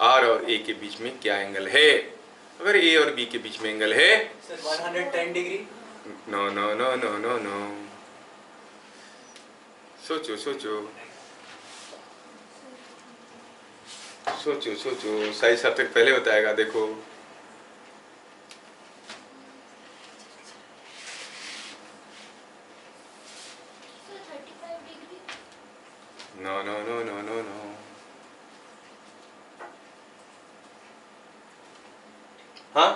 R और A के बीच में क्या एंगल है? अगर A और B के बीच में एंगल है, Sir, 110 degree. No no no no no no, सोचो सोचो सोचो सोचो, साइज साहब तक पहले बताएगा। देखो So 35 degree. No no no no no no, हाँ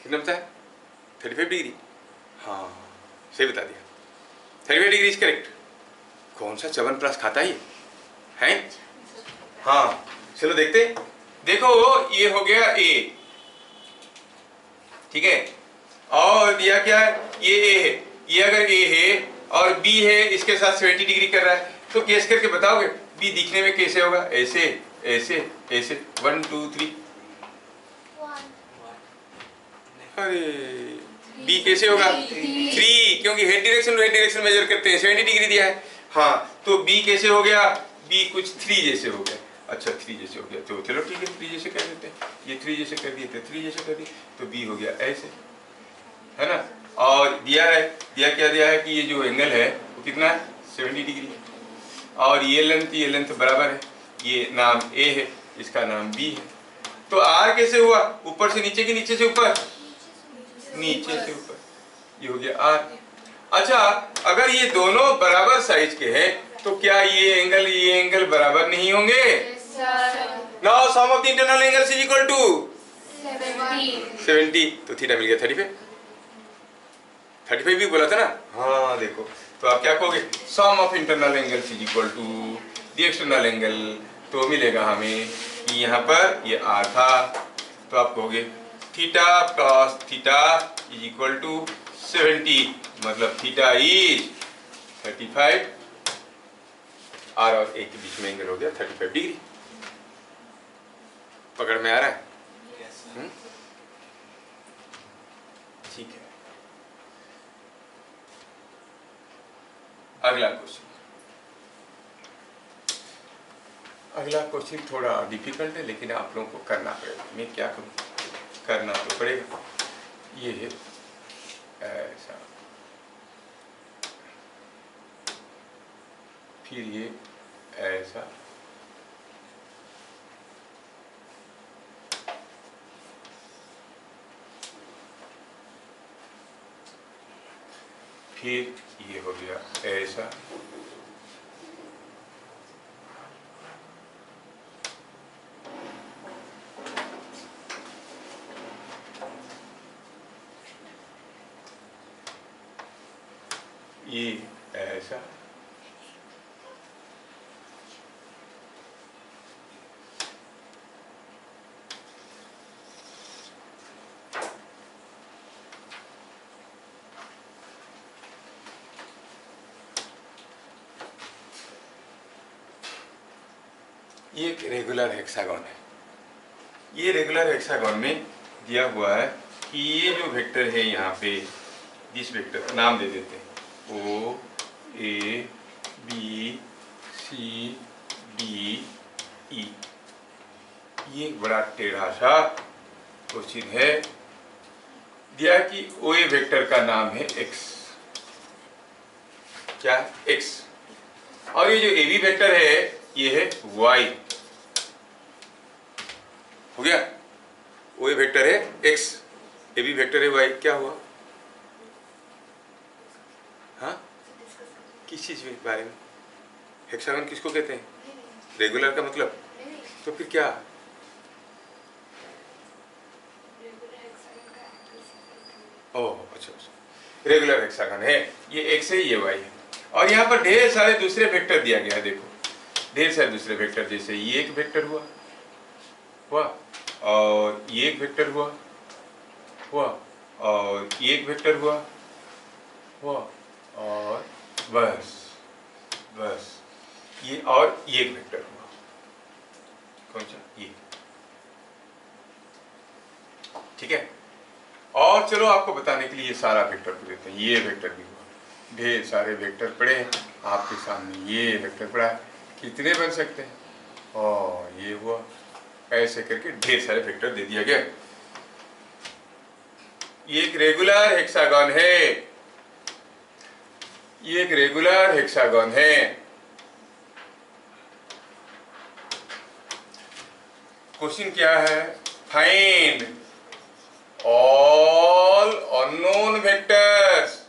कितना बताया? 35 डिग्री। हाँ सही बता दिया, 35 डिग्री इज करेक्ट। कौन सा च्यवनप्राश खाता है ये है? हाँ चलो देखते। देखो ये हो गया ए, ठीक है, और दिया क्या है? ये ए है। ये अगर ए है और बी है, इसके साथ 70 डिग्री कर रहा है, तो केस करके बताओगे बी दिखने में कैसे होगा? ऐसे ऐसे ऐसे, 1 2 3। अरे बी कैसे होगा? 3, क्योंकि हेड डायरेक्शन मेजर करते हैं, 70 डिग्री दिया है। हाँ तो बी कैसे हो गया? बी कुछ 3 जैसे हो गया। अच्छा 3 जैसे हो गया तो चलो ठीक है, 3 जैसे कर देते हैं। ये 3 जैसे कर दिए तो 3 जैसे कर दिए, तो बी हो गया ऐसे, है ना। और दिया है, दिया क्या दिया है कि ये जो एंगल है वो कितना है? 70 डिग्री। और ये लेंथ बराबर है, ये नाम ए है, इसका नाम बी है। तो आर कैसे हुआ? ऊपर से नीचे कि नीचे से ऊपर? नीचे से ऊपर, ये हो गया आर। अच्छा अगर ये दोनों बराबर साइज के हैं तो क्या ये एंगल बराबर नहीं होंगे? Now sum of the internal angles is equal to 70, तो थीटा मिल गया 35 भी बोला था ना। हाँ देखो, तो आप क्या कहोगे? Sum of internal angles is equal to the external angle. तो मिलेगा हमें कि यहाँ पर ये आर था, तो आप कहोगे theta plus theta is equal to 70, मतलब थीटा इज 35, आर और ए के बीच में एंगल हो गया 35 डिग्री। पकड़ में आ रहा है? Yes, sir. ठीक है, अगला क्वेश्चन। अगला क्वेश्चन थोड़ा डिफिकल्ट है, लेकिन आप लोगों को करना पड़ेगा। मैं क्या करूं, करना तो पड़ेगा। ये है ऐसा, फिर ये ऐसा, फिर ये हो गया ऐसा, ये ऐसा, ये एक रेगुलर हेक्सागन है। ये रेगुलर हेक्सागन में दिया हुआ है कि ये जो वेक्टर है यहाँ पे, जिस वेक्टर नाम दे देते हैं ओ ए बी सी डी ई, ये एक बड़ा टेढ़ा सा क्वेश्चन है। दिया कि ओ ए वेक्टर का नाम है एक्स, क्या एक्स, और ये जो ए बी वेक्टर है ये है वाई। हो गया, ओ ए वेक्टर है एक्स, ए बी वेक्टर है वाई। क्या हुआ? हाँ किस चीज के बारे में? हेक्सागन किसको कहते हैं? रेगुलर का मतलब? तो फिर क्या? ओह अच्छा अच्छा, रेगुलर हेक्सागन है, ये एक्स है ये वाई है। और यहाँ पर ढेर सारे दूसरे वेक्टर दिया गया है। देखो ढेर सारे दूसरे वेक्टर, जैसे ये एक वेक्टर हुआ, और ये एक वेक्टर हुआ, और ये एक वेक्टर हुआ, और बस बस ये, और ये एक वेक्टर हुआ। कौन सा? ये। ठीक है, और चलो आपको बताने के लिए ये सारा वेक्टर को देते हैं। ये वेक्टर भी हुआ, ढेर सारे वेक्टर पड़े हैं आपके सामने, ये वेक्टर पड़ा है, कितने बन सकते हैं? और ये हुआ, ऐसे करके ढेर सारे वेक्टर दे दिया गया। ये एक रेगुलर हेक्सागन है, ये एक रेगुलर हेक्सागन है। क्वेश्चन क्या है? Find all unknown vectors.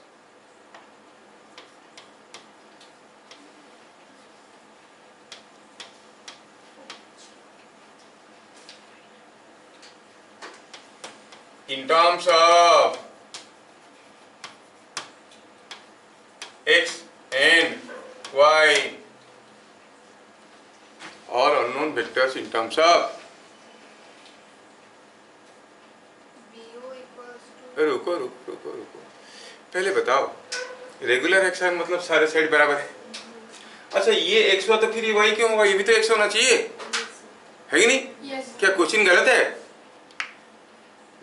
In terms of x and y or unknown vectors in terms of BO equals to रुको रुको रुको रुको, पहले बताओ रेगुलर एक्शन मतलब सारे साइड बराबर है। अच्छा ये x हुआ तो फिर ये y क्यों हुआ? ये भी तो x होना चाहिए, है कि नहीं? yes क्या क्वेश्चन गलत है?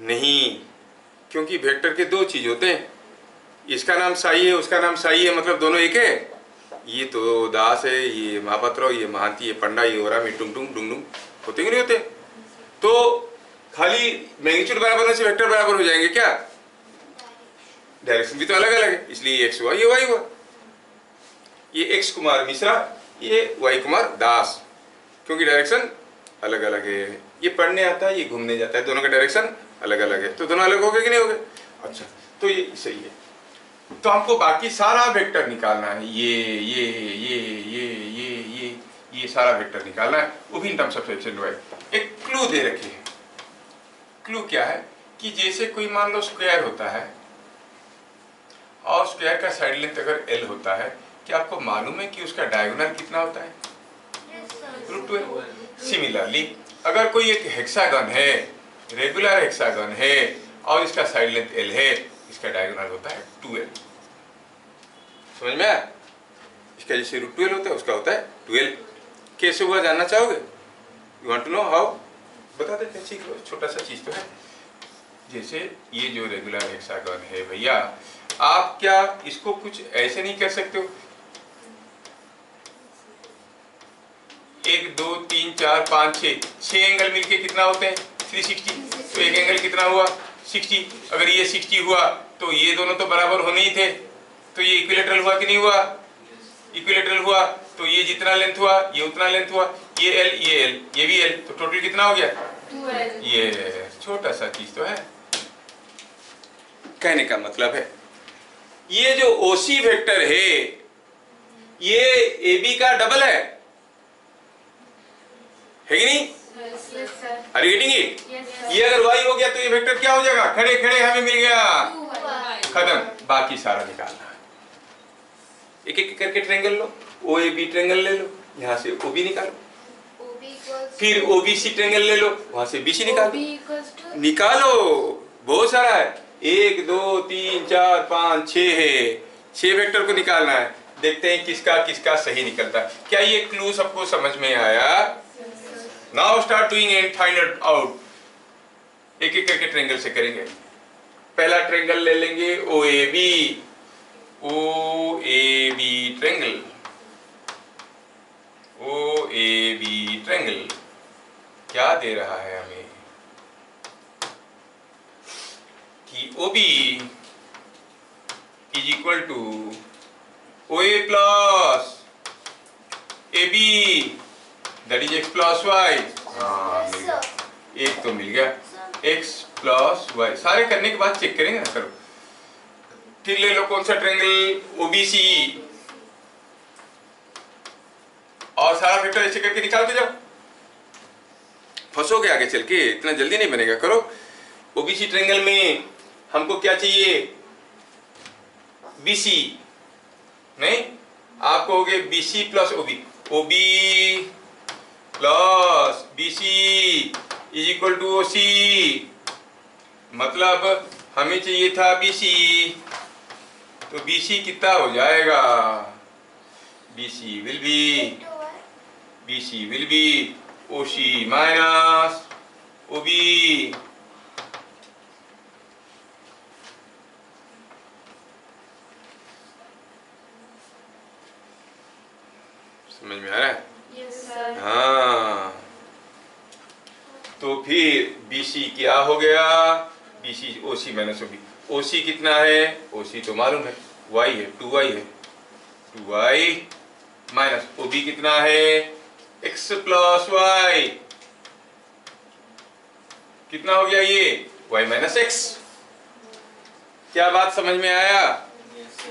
नहीं, क्योंकि वेक्टर के दो चीज होते हैं, इसका नाम साई है उसका नाम साई है, मतलब दोनों एक है। ये तो दास है, ये महापात्र, ये महांती, ये पंडा, ये ओराम, ये टुंगटुंग डुंगडुंग, होते कि नहीं होते? तो खाली मैग्नीट्यूड बराबर होने से वेक्टर बराबर हो जाएंगे क्या? डायरेक्शन भी तो अलग अलग है, इसलिए x हुआ ये y हुआ। ये x कुमार मिश्रा, ये y कुमार दास, क्योंकि डायरेक्शन अलग अलग है। ये पढ़ने आता है, ये घूमने जाता है, दोनों का डायरेक्शन अलग अलग है, तो दोनों अलग हो गए कि नहीं हो गए? अच्छा, तो ये सही है। तो हमको बाकी सारा वेक्टर निकालना है, ये सारा वेक्टर निकालना है, वो भी इन terms of x and y। एक क्लू दे रखे हैं। क्लू क्या है कि जैसे कोई मान लो स्क्वायर होता है और स्क्वायर का साइड लेंथ अगर l होता है, क्या आपको मालूम है कि उसका डायगोनल कितना होता है? √12। सिमिलरली अगर कोई एक हेक्सागन है, रेगुलर हेक्सागन है और इसका साइड लेंथ l है, इसका डायगोनल होता है 2l। समझ में आया? इसका जैसे √12 होता है उसका होता है 12। कैसे हुआ जानना चाहोगे? You want to know how? बता देते हैं, सीख लो, छोटा सा चीज तो है। जैसे ये जो रेगुलर हेक्सागन है भैया, आप क्या इसको कुछ ऐसे नहीं कर सकते हो? 1 2 3 4 5 6 एंगल मिलके कितना होते हैं? 360। तो एक एंगल कितना हुआ? 60। अगर ये 60 हुआ तो ये दोनों तो बराबर होने ही थे, तो ये इक्विलेटरल हुआ कि नहीं हुआ? इक्विलेटरल हुआ, तो ये जितना लेंथ हुआ ये उतना लेंथ हुआ, ये L ये L ये भी L, तो टोटल कितना हो गया? 2l। ये छोटा सा चीज तो है। कहने का मतलब है ये जो OC वेक्टर है ये AB का डबल है कि नहीं? yes sir are you getting it? yes ये अगर y हो गया तो ये वेक्टर क्या हो जाएगा? खड़े खड़े हमें मिल गया, 2y खत्म। बाकी सारा निकालना है। एक एक करके ट्रायंगल लो, OAB ट्रायंगल ले लो, यहाँ से OB निकालो, OB equals फिर OBC ट्रायंगल ले लो, वहां से BC निकालो। OB equals to निकालो, बहुत सारा है, 1 2 3 4 5 6 है, 6 वेक्टर को निकालना है। देखते हैं किसका किसका सही निकलता है। क्या ये क्लू सबको समझ में आया? Now start doing and find out. एक एक करके ट्रायंगल से करेंगे। पहला ट्रायंगल ले लेंगे OAB, OAB triangle, OAB triangle क्या दे रहा है हमें कि OB is equal to OA plus AB, that is x plus y। हाँ मिल गया, एक तो मिल गया, x प्लस y। सारे करने के बाद चेक करेंगे ना, करो। फिर ले लो कौन सा ट्रायंगल? OBC, और सारा वेक्टर ऐसे करके निकालते जाओ, फंसोगे आगे चल के, इतना जल्दी नहीं बनेगा। करो। OBC ट्रायंगल में हमको क्या चाहिए? BC नहीं, आप कहोगे BC plus OB, OB plus BC is equal to OC, मतलब हमें चाहिए था BC, तो BC कितना हो जाएगा? BC will be OC minus OB। समझ में आ रहा है? yes sir हाँ, तो फिर BC क्या हो गया? BC OC minus OB। OC कितना है? OC तो मालूम है, Y है, 2Y है, 2Y माइनस OB कितना है? X plus Y। कितना हो गया ये? Y minus X। क्या बात समझ में आया?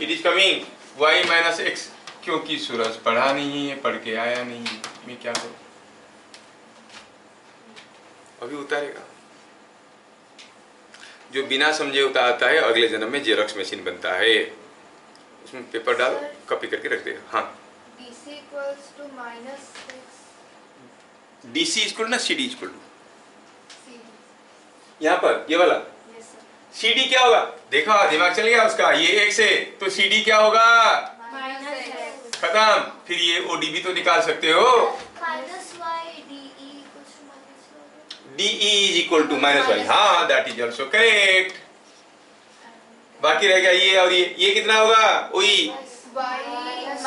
It is coming Y minus X, क्योंकि सूरज पढ़ा नहीं है, पढ़ के आया नहीं है, मैं क्या करूं? अभी उतारेगा। जो बिना समझे होता आता है अगले जन्म में जेरॉक्स मशीन बनता है। उसमें पेपर डालो, कॉपी करके रख देगा। हाँ, BC equals to minus 6 DC equal ना CD इक्वल टू, CD. यहाँ पर ये वाला Yes sir. CD क्या होगा? देखा, दिमाग चल गया उसका। ये X है तो CD क्या होगा? Minus X. खत्म। फिर ये OD भी तो निकाल सकते हो। minus y dE equals to minus y. DE is equal to minus y। हाँ, that is also correct। बाकी रह गया ये और ये कितना होगा? OE Y minus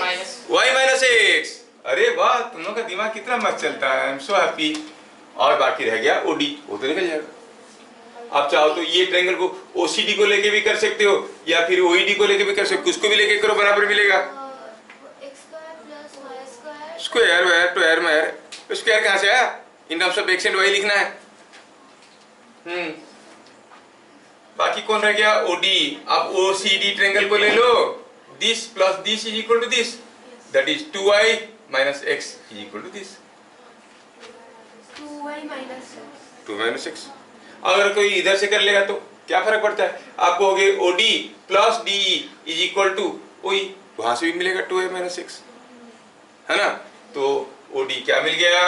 X. y minus x. अरे वाह, तुम लोग का दिमाग कितना मस्त चलता है। आई एम सो हैप्पी। और बाकी रह गया OD, वो तो निकल जाएगा। आप चाहो तो ये ट्रायंगल को OCD को लेके भी कर सकते हो या फिर OED को लेके भी कर सकते हो। उसको भी लेके करो, बराबर मिलेगा। x square plus y square. Square वायर टू एयर में स्क्वायर कहाँ से आया? In terms of X and Y लिखना है। बाकी कौन रह गया? OD। अब OCD ट्रायंगल को ले लो। This plus this is equal to this, that is 2y minus x is equal to this, 2y minus X. 2 minus x. अगर कोई इधर से कर लेगा तो क्या फर्क पड़ता है? आप कहोगे OD plus DE is equal to OE, वहां से भी मिलेगा 2y माइनस एक्स, है ना? तो OD क्या मिल गया?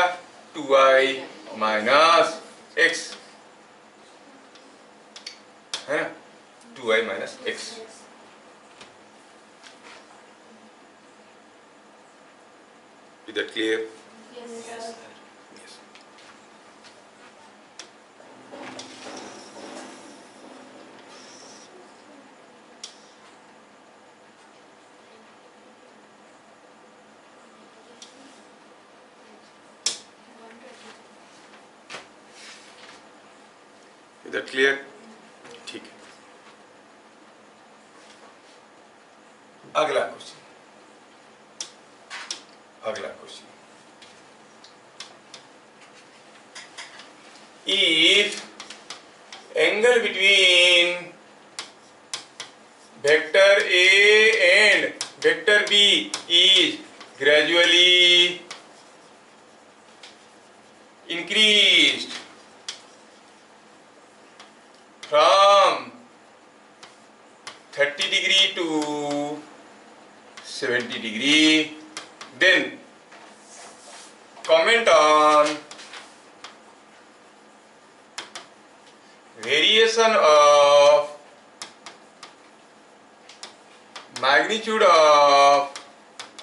2y माइनस एक्स, है ना? 2y minus x. Is that clear? Yes Yes sir. sir. Yes. Is that clear? ठीक है। अगला क्वेश्चन, अगला question. If angle between vector A and vector B is gradually increased from 30 degree to 70 degree, then comment on variation of magnitude of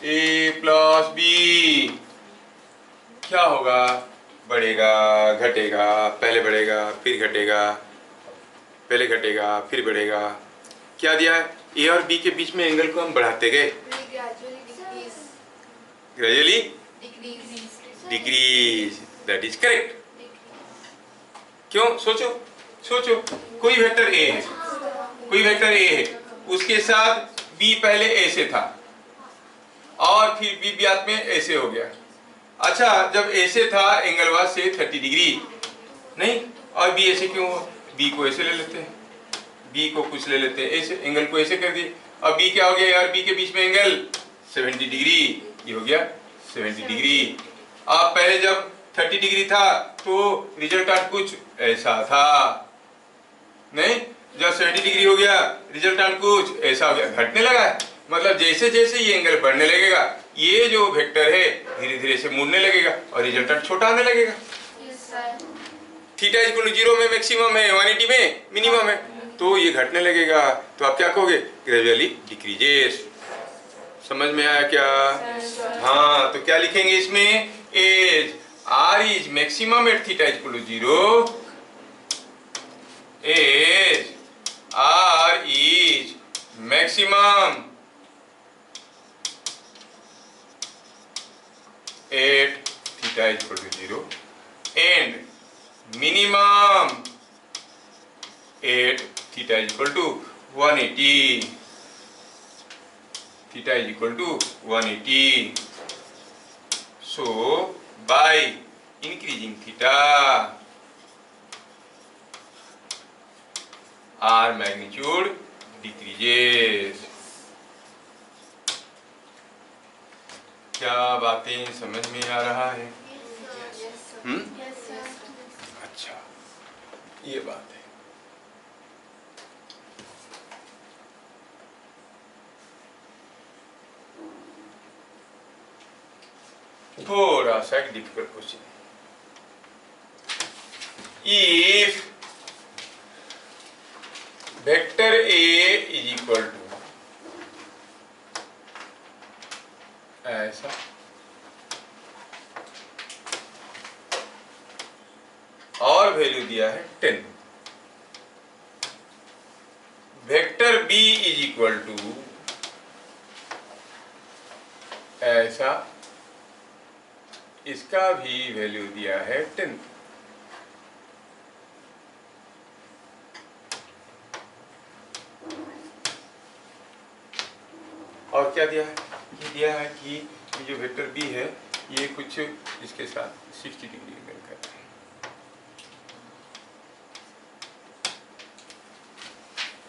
A plus B। क्या होगा? बढ़ेगा, घटेगा, पहले बढ़ेगा फिर घटेगा, पहले घटेगा फिर बढ़ेगा। क्या दिया है? A और B के बीच में एंगल को हम बढ़ाते गए, We gradually decrease. Gradually Decrease. Decrease, that is correct. क्यों? सोचो सोचो, कोई वेक्टर A है, कोई वेक्टर A है, उसके साथ B पहले A से था और फिर B ब्याज में A से हो गया। अच्छा, जब A से था एंगल वाज से 30 डिग्री नहीं, और B ऐसे क्यों हुआ? B को ऐसे ले लेते हैं, B को कुछ ले लेते हैं ऐसे, एंगल को ऐसे कर दिए। अब B क्या हो गया यार? B के बीच में एंगल 70 डिग्री, ये हो गया 70 डिग्री। अब पहले जब 30 डिग्री था तो रिजल्टेंट कुछ ऐसा था, नहीं? जब 70 डिग्री हो गया रिजल्टेंट कुछ ऐसा हो गया, घटने लगा है। मतलब जैसे जैसे ये एंगल बढ़ने लगेगा, ये जो वेक्टर है धीरे धीरे से मुड़ने लगेगा और रिजल्टेंट छोटा आने लगेगा। Yes sir. Theta equal to 0 में मैक्सिमम है, 180 में मिनिमम है, तो ये घटने लगेगा। तो आप क्या कहोगे? Gradually decreases. समझ में आया क्या? हाँ, तो क्या लिखेंगे इसमें? As R is maximum at theta equal to 0, as R is maximum at theta equal to 0 and minimum at theta equal to 180, theta is equal to 180. So by increasing theta, R magnitude decreases. क्या बातें समझ में आ रहा है? Yes sir. हम्म? Yes sir. अच्छा, ये बात है। थोड़ा सा एक difficult question. If vector A is equal to ऐसा और वैल्यू दिया है 10, vector B is equal to ऐसा, इसका भी वैल्यू दिया है 10, और क्या दिया है? ये दिया है कि ये जो वेक्टर बी है ये कुछ इसके साथ 60 डिग्री एंगल का है।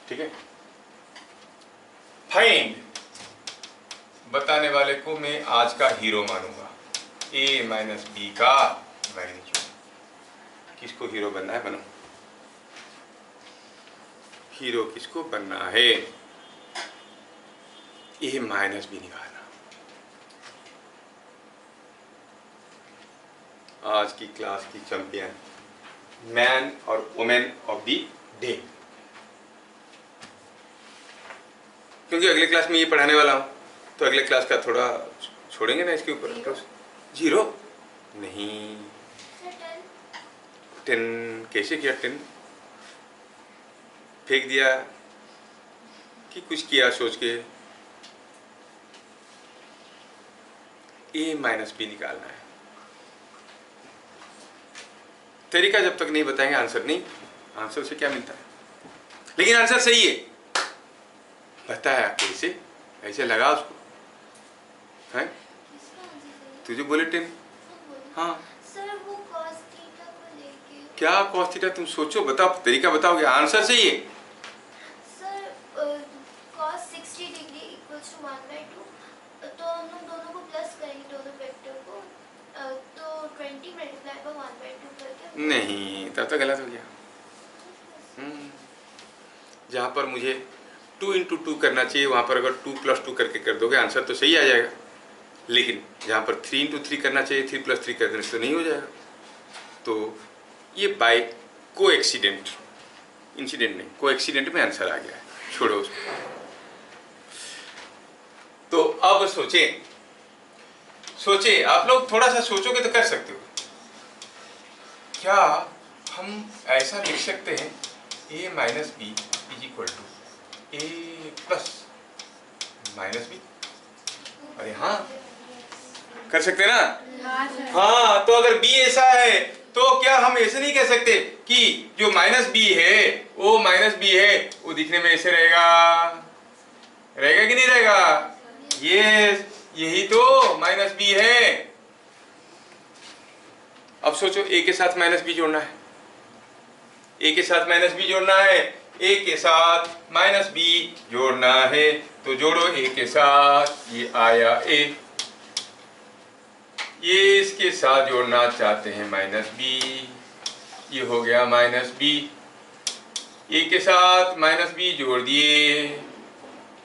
ठीक है, फाइंड बताने वाले को मैं आज का हीरो मानूंगा, ए माइनस बी का मैग्नीट्यूड। किसको हीरो बनना है बनो, हीरो किसको बनना है? ए माइनस बी निकालना। आज की क्लास की चैंपियन, मैन और वुमेन ऑफ द डे, क्योंकि अगले क्लास में ये पढ़ाने वाला हूं तो अगले क्लास का थोड़ा छोड़ेंगे ना इसके ऊपर। तो 0 नहीं, 10 कैसे किया? 10 फेंक दिया कि कुछ किया सोच के? ए माइनस बी निकालना है। तरीका जब तक नहीं बताएंगे आंसर नहीं, आंसर से क्या मिलता है? लेकिन आंसर सही है, बताया कैसे, ऐसे लगा उसको है। तुझे बोले 10, हाँ सर वो cos थीटा को लेके क्या cos थीटा? तुम सोचो, बताओ, तरीका बताओगे, आंसर सही है। Sir cos 60 degree equals to 1/2, तो हम लोग दोनों को प्लस करेंगे, दोनों वेक्टर को, तो 20 मल्टीप्लाई बाय 1/2 करके। नहीं, तब तो गलत हो गया। जहाँ पर मुझे 2 into 2 करना चाहिए वहाँ पर अगर 2 + 2 करके कर दोगे आंसर तो सही आ जाएगा, लेकिन जहाँ पर 3 into 3 करना चाहिए 3 + 3 कर देने से तो नहीं हो जाएगा। तो ये बाय कोएक्सीडेंट, इंसिडेंट नहीं, कोएक्सीडेंट में आंसर आ गया है, छोड़ो उसको। तो अब सोचे आप लोग, थोड़ा सा सोचोगे तो कर सकते हो। क्या हम ऐसा लिख सकते हैं A minus B is equal to A plus minus B? अरे हाँ, कर सकते ना? हाँ, तो अगर बी ऐसा है तो क्या हम ऐसे नहीं कह सकते कि जो माइनस बी है वो माइनस बी है, वो दिखने में ऐसे रहेगा? रहेगा कि नहीं रहेगा? यही तो माइनस बी है। अब सोचो, ए के साथ माइनस बी जोड़ना है, ए के साथ माइनस बी जोड़ना है, ए के साथ माइनस बी जोड़ना है, तो जोड़ो ए के साथ, ये आया ए, ये इसके साथ जोड़ना चाहते हैं माइनस बी, ये हो गया माइनस बी, ए के साथ माइनस बी जोड़ दिए,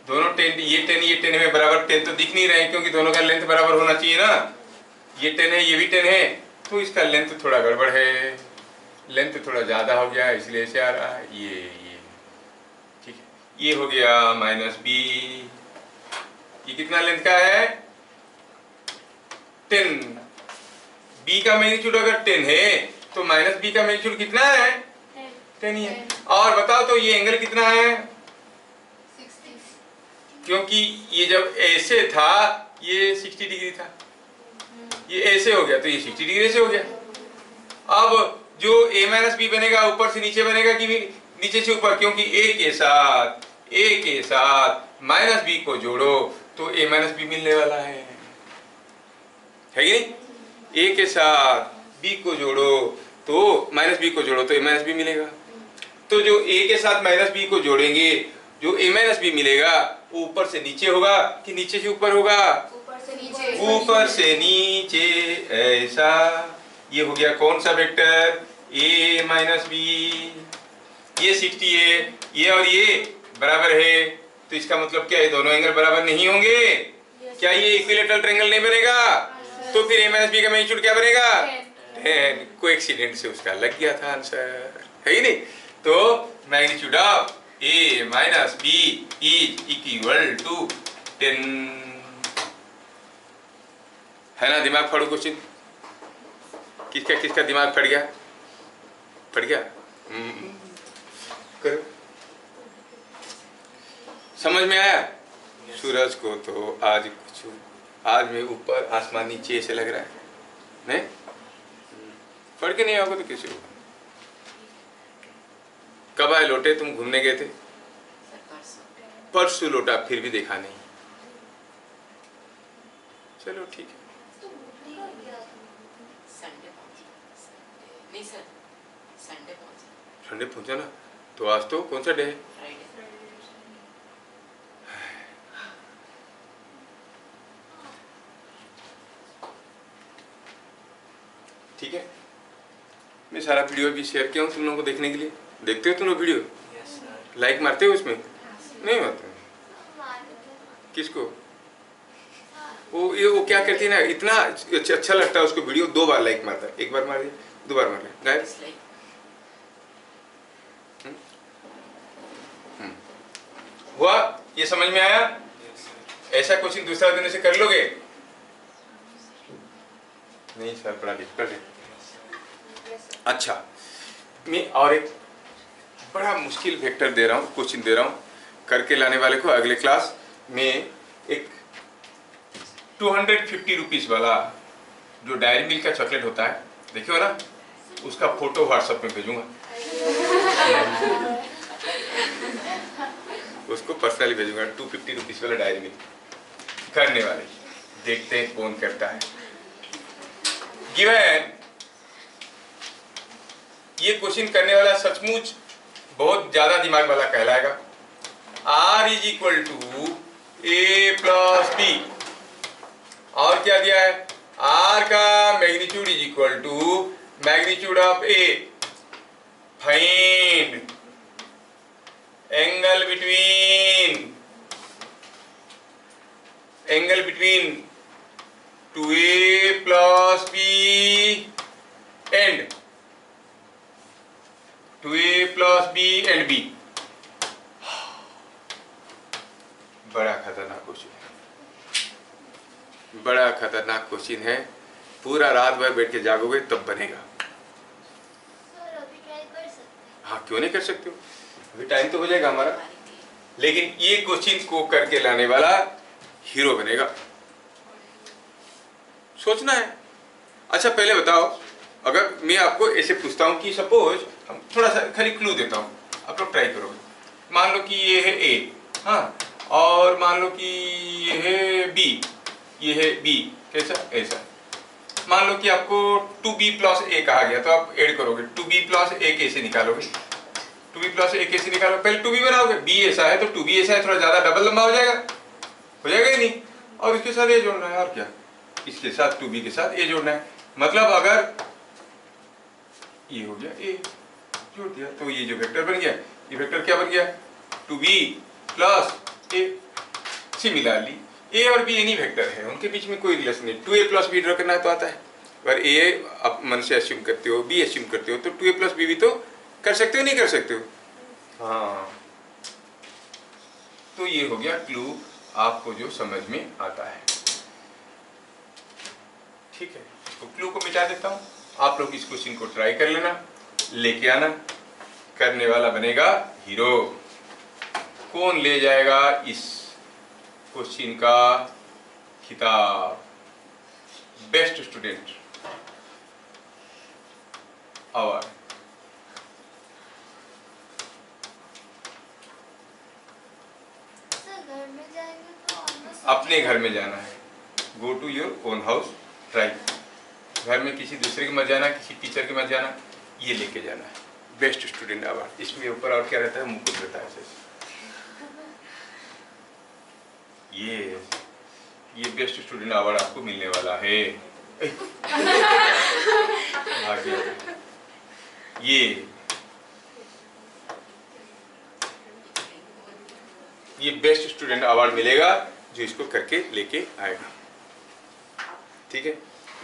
दोनों 10, ये 10 में बराबर 10 तो दिख नहीं रहे क्योंकि दोनों का लेंथ बराबर होना चाहिए ना। ये 10 है, ये भी 10 है, तो इसका लेंथ थोड़ा गड़बड़ है, लेंथ थोड़ा ज़्यादा हो गया इसलिए ऐसे आ रहा है। ये ठीक है, ये हो गया माइनस बी। ये कितना लेंथ का है? 10। बी का मैग्नीट्यूड अगर 10 है तो माइनस बी का मैग्नीट्यूड कितना है? 10 ही है। और बताओ तो ये एंगल कितना है? 60, क्योंकि ये जब ऐसे था ये 60 डिग्री था, ये ऐसे हो गया तो ये 60 डिग्री से हो गया। अब जो a माइनस बी बनेगा ऊपर से नीचे बनेगा कि नीचे से ऊपर? क्योंकि a के साथ माइनस बी को जोड़ो तो a माइनस बी मिलने वाला है कि नहीं? a के साथ b को जोड़ो तो माइनस बी को जोड़ो तो a माइनस बी मिलेगा। तो जो a के साथ माइनस बी को जोड़ेंगे, जो a माइनस बी मिलेगा वो ऊपर से नीचे होगा कि नीचे से ऊपर होगा? ऊपर से नीचे, ऊपर से नीचे, ऐसा। ये हो गया कौन सा वेक्टर? a minus B. ये 60 है, ये और ये बराबर है, तो इसका मतलब क्या है? दोनों एंगल बराबर नहीं होंगे। क्या ये इक्विलैटरल ट्रायंगल नहीं बनेगा? तो फिर a माइनस बी का मैग्नीट्यूड क्या बनेगा 10। कोएक्सीडेंट से उसका लग गया था आंसर, है ही नहीं। तो magnitude of a minus B is equal to 10, है ना। दिमाग फाड़ो क्वेश्चन, किसका किसका दिमाग फट गया, फट गया? करो, समझ में आया? सूरज को तो आज कुछ, आज में ऊपर आसमान नीचे ऐसे लग रहा है, नहीं पढ़ के नहीं आओगे तो कैसे होगा? कब आए लौटे तुम, घूमने गए थे? परसों लौटा, फिर भी देखा नहीं। चलो ठीक है। नहीं सर, संडे पहुंचा। संडे पहुंचा ना, तो आज तो कौन सा डे है? फ्राइडे। ठीक है, मैं सारा वीडियो भी शेयर किया हूँ तुम लोगों को देखने के लिए। देखते हो तुम लोग वीडियो? Yes sir. लाइक मारते हो उसमें? नहीं मारते। किसको? वो क्या करती है ना, इतना अच्छा लगता है उसको वीडियो, 2 बार लाइक मारता है। एक बार मार दिया, 2 बार मार लिया, गायब। हुआ? ये समझ में आया? ऐसा क्वेश्चन दूसरा दिन से कर लोगे? नहीं सर, बड़ा डिफिकल्ट है। अच्छा, मैं और एक बड़ा मुश्किल वेक्टर दे रहा हूँ, क्वेश्चन दे रहा हूँ, करके लाने वाले को अगले क्लास में एक 250 रुपीज वाला जो डायरी मिल्क का चॉकलेट होता है, देखियो ना, उसका फोटो व्हाट्सएप में भेजूंगा। उसको पर्सनली भेजूंगा, 250 रुपीज वाला डायरी मिल्क करने वाले, देखते हैं कौन करता है। गिवन ये क्वेश्चन करने वाला सचमुच बहुत ज्यादा दिमाग वाला कहलाएगा। R is equal to A plus B, और क्या दिया है? R का magnitude is equal to magnitude of A, find angle between 2a plus B and 2a plus B and B. बड़ा खतरनाक क्वेश्चन है, बड़ा खतरनाक क्वेश्चन है। पूरा रात भर बैठ के जागोगे तब बनेगा। सर अभी ट्राई कर सकते हैं? हाँ, क्यों नहीं कर सकते हो, अभी टाइम तो हो जाएगा हमारा। लेकिन ये क्वेश्चन को करके लाने वाला हीरो बनेगा, सोचना है। अच्छा पहले बताओ, अगर मैं आपको ऐसे पूछता हूं कि सपोज, हम थोड़ा सा खाली क्लू देता हूं, आप लोग ट्राई करोगे। मान लो कि ये है ए, हाँ, और मान लो कि ये है बी, ये है बी, कैसा? ऐसा। मान लो कि आपको 2b प्लस ए कहा गया, तो आप ऐड करोगे 2b प्लस ए कैसे निकालोगे? 2b प्लस ए कैसे निकालोगे? पहले 2b बनाओगे, b ऐसा है तो 2b ऐसा है, थोड़ा ज्यादा डबल लंबा हो जाएगा ही नहीं, और इसके साथ ए जोड़ना है, और क्या, इसके साथ 2b के साथ ए जोड़ना है। मतलब अगर ये हो गया ए, जोड़ दिया, तो ये जो वेक्टर बन गया, ये वेक्टर क्या बन गया? 2b प्लस ए। सिमिलरली ए और बी एनी वेक्टर है, उनके बीच में कोई रिलेशन नहीं। 2a प्लस बी ड्रॉ करना तो आता है, अगर ए आप मन से अस्यूम करते हो, बी अस्यूम करते हो, तो 2a प्लस बी भी तो कर सकते हो, नहीं कर सकते हो? हाँ, तो ये हो गया क्लू आपको जो समझ में आता है। ठीक है, तो क्लू को मिटा देता हूं, आप लोग इस क्वेश्चन को ट्राई कर लेना, लेके आना, करने वाला बनेगा हीरो। कौन ले जाएगा इस क्वेश्चन का खिताब? Best student award. सर घर में जाएंगे तो almost अपने घर में जाना है, go to your own house, try. घर में किसी दूसरे के मत जाना, किसी टीचर के मत जाना, ये लेके जाना है बेस्ट स्टूडेंट अवार्ड। इसमें ऊपर और क्या रहता है? मुकुट रहता है ऐसे। ये बेस्ट स्टूडेंट अवार्ड आपको मिलने वाला है। ये बेस्ट स्टूडेंट अवार्ड मिलेगा जो इसको करके लेके आएगा। ठीक है।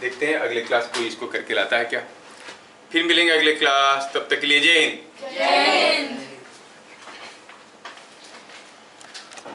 देखते हैं अगले क्लास कोई इसको करके लाता है क्या। फिर मिलेंगे अगले क्लास, तब तक के लिए जय हिंद।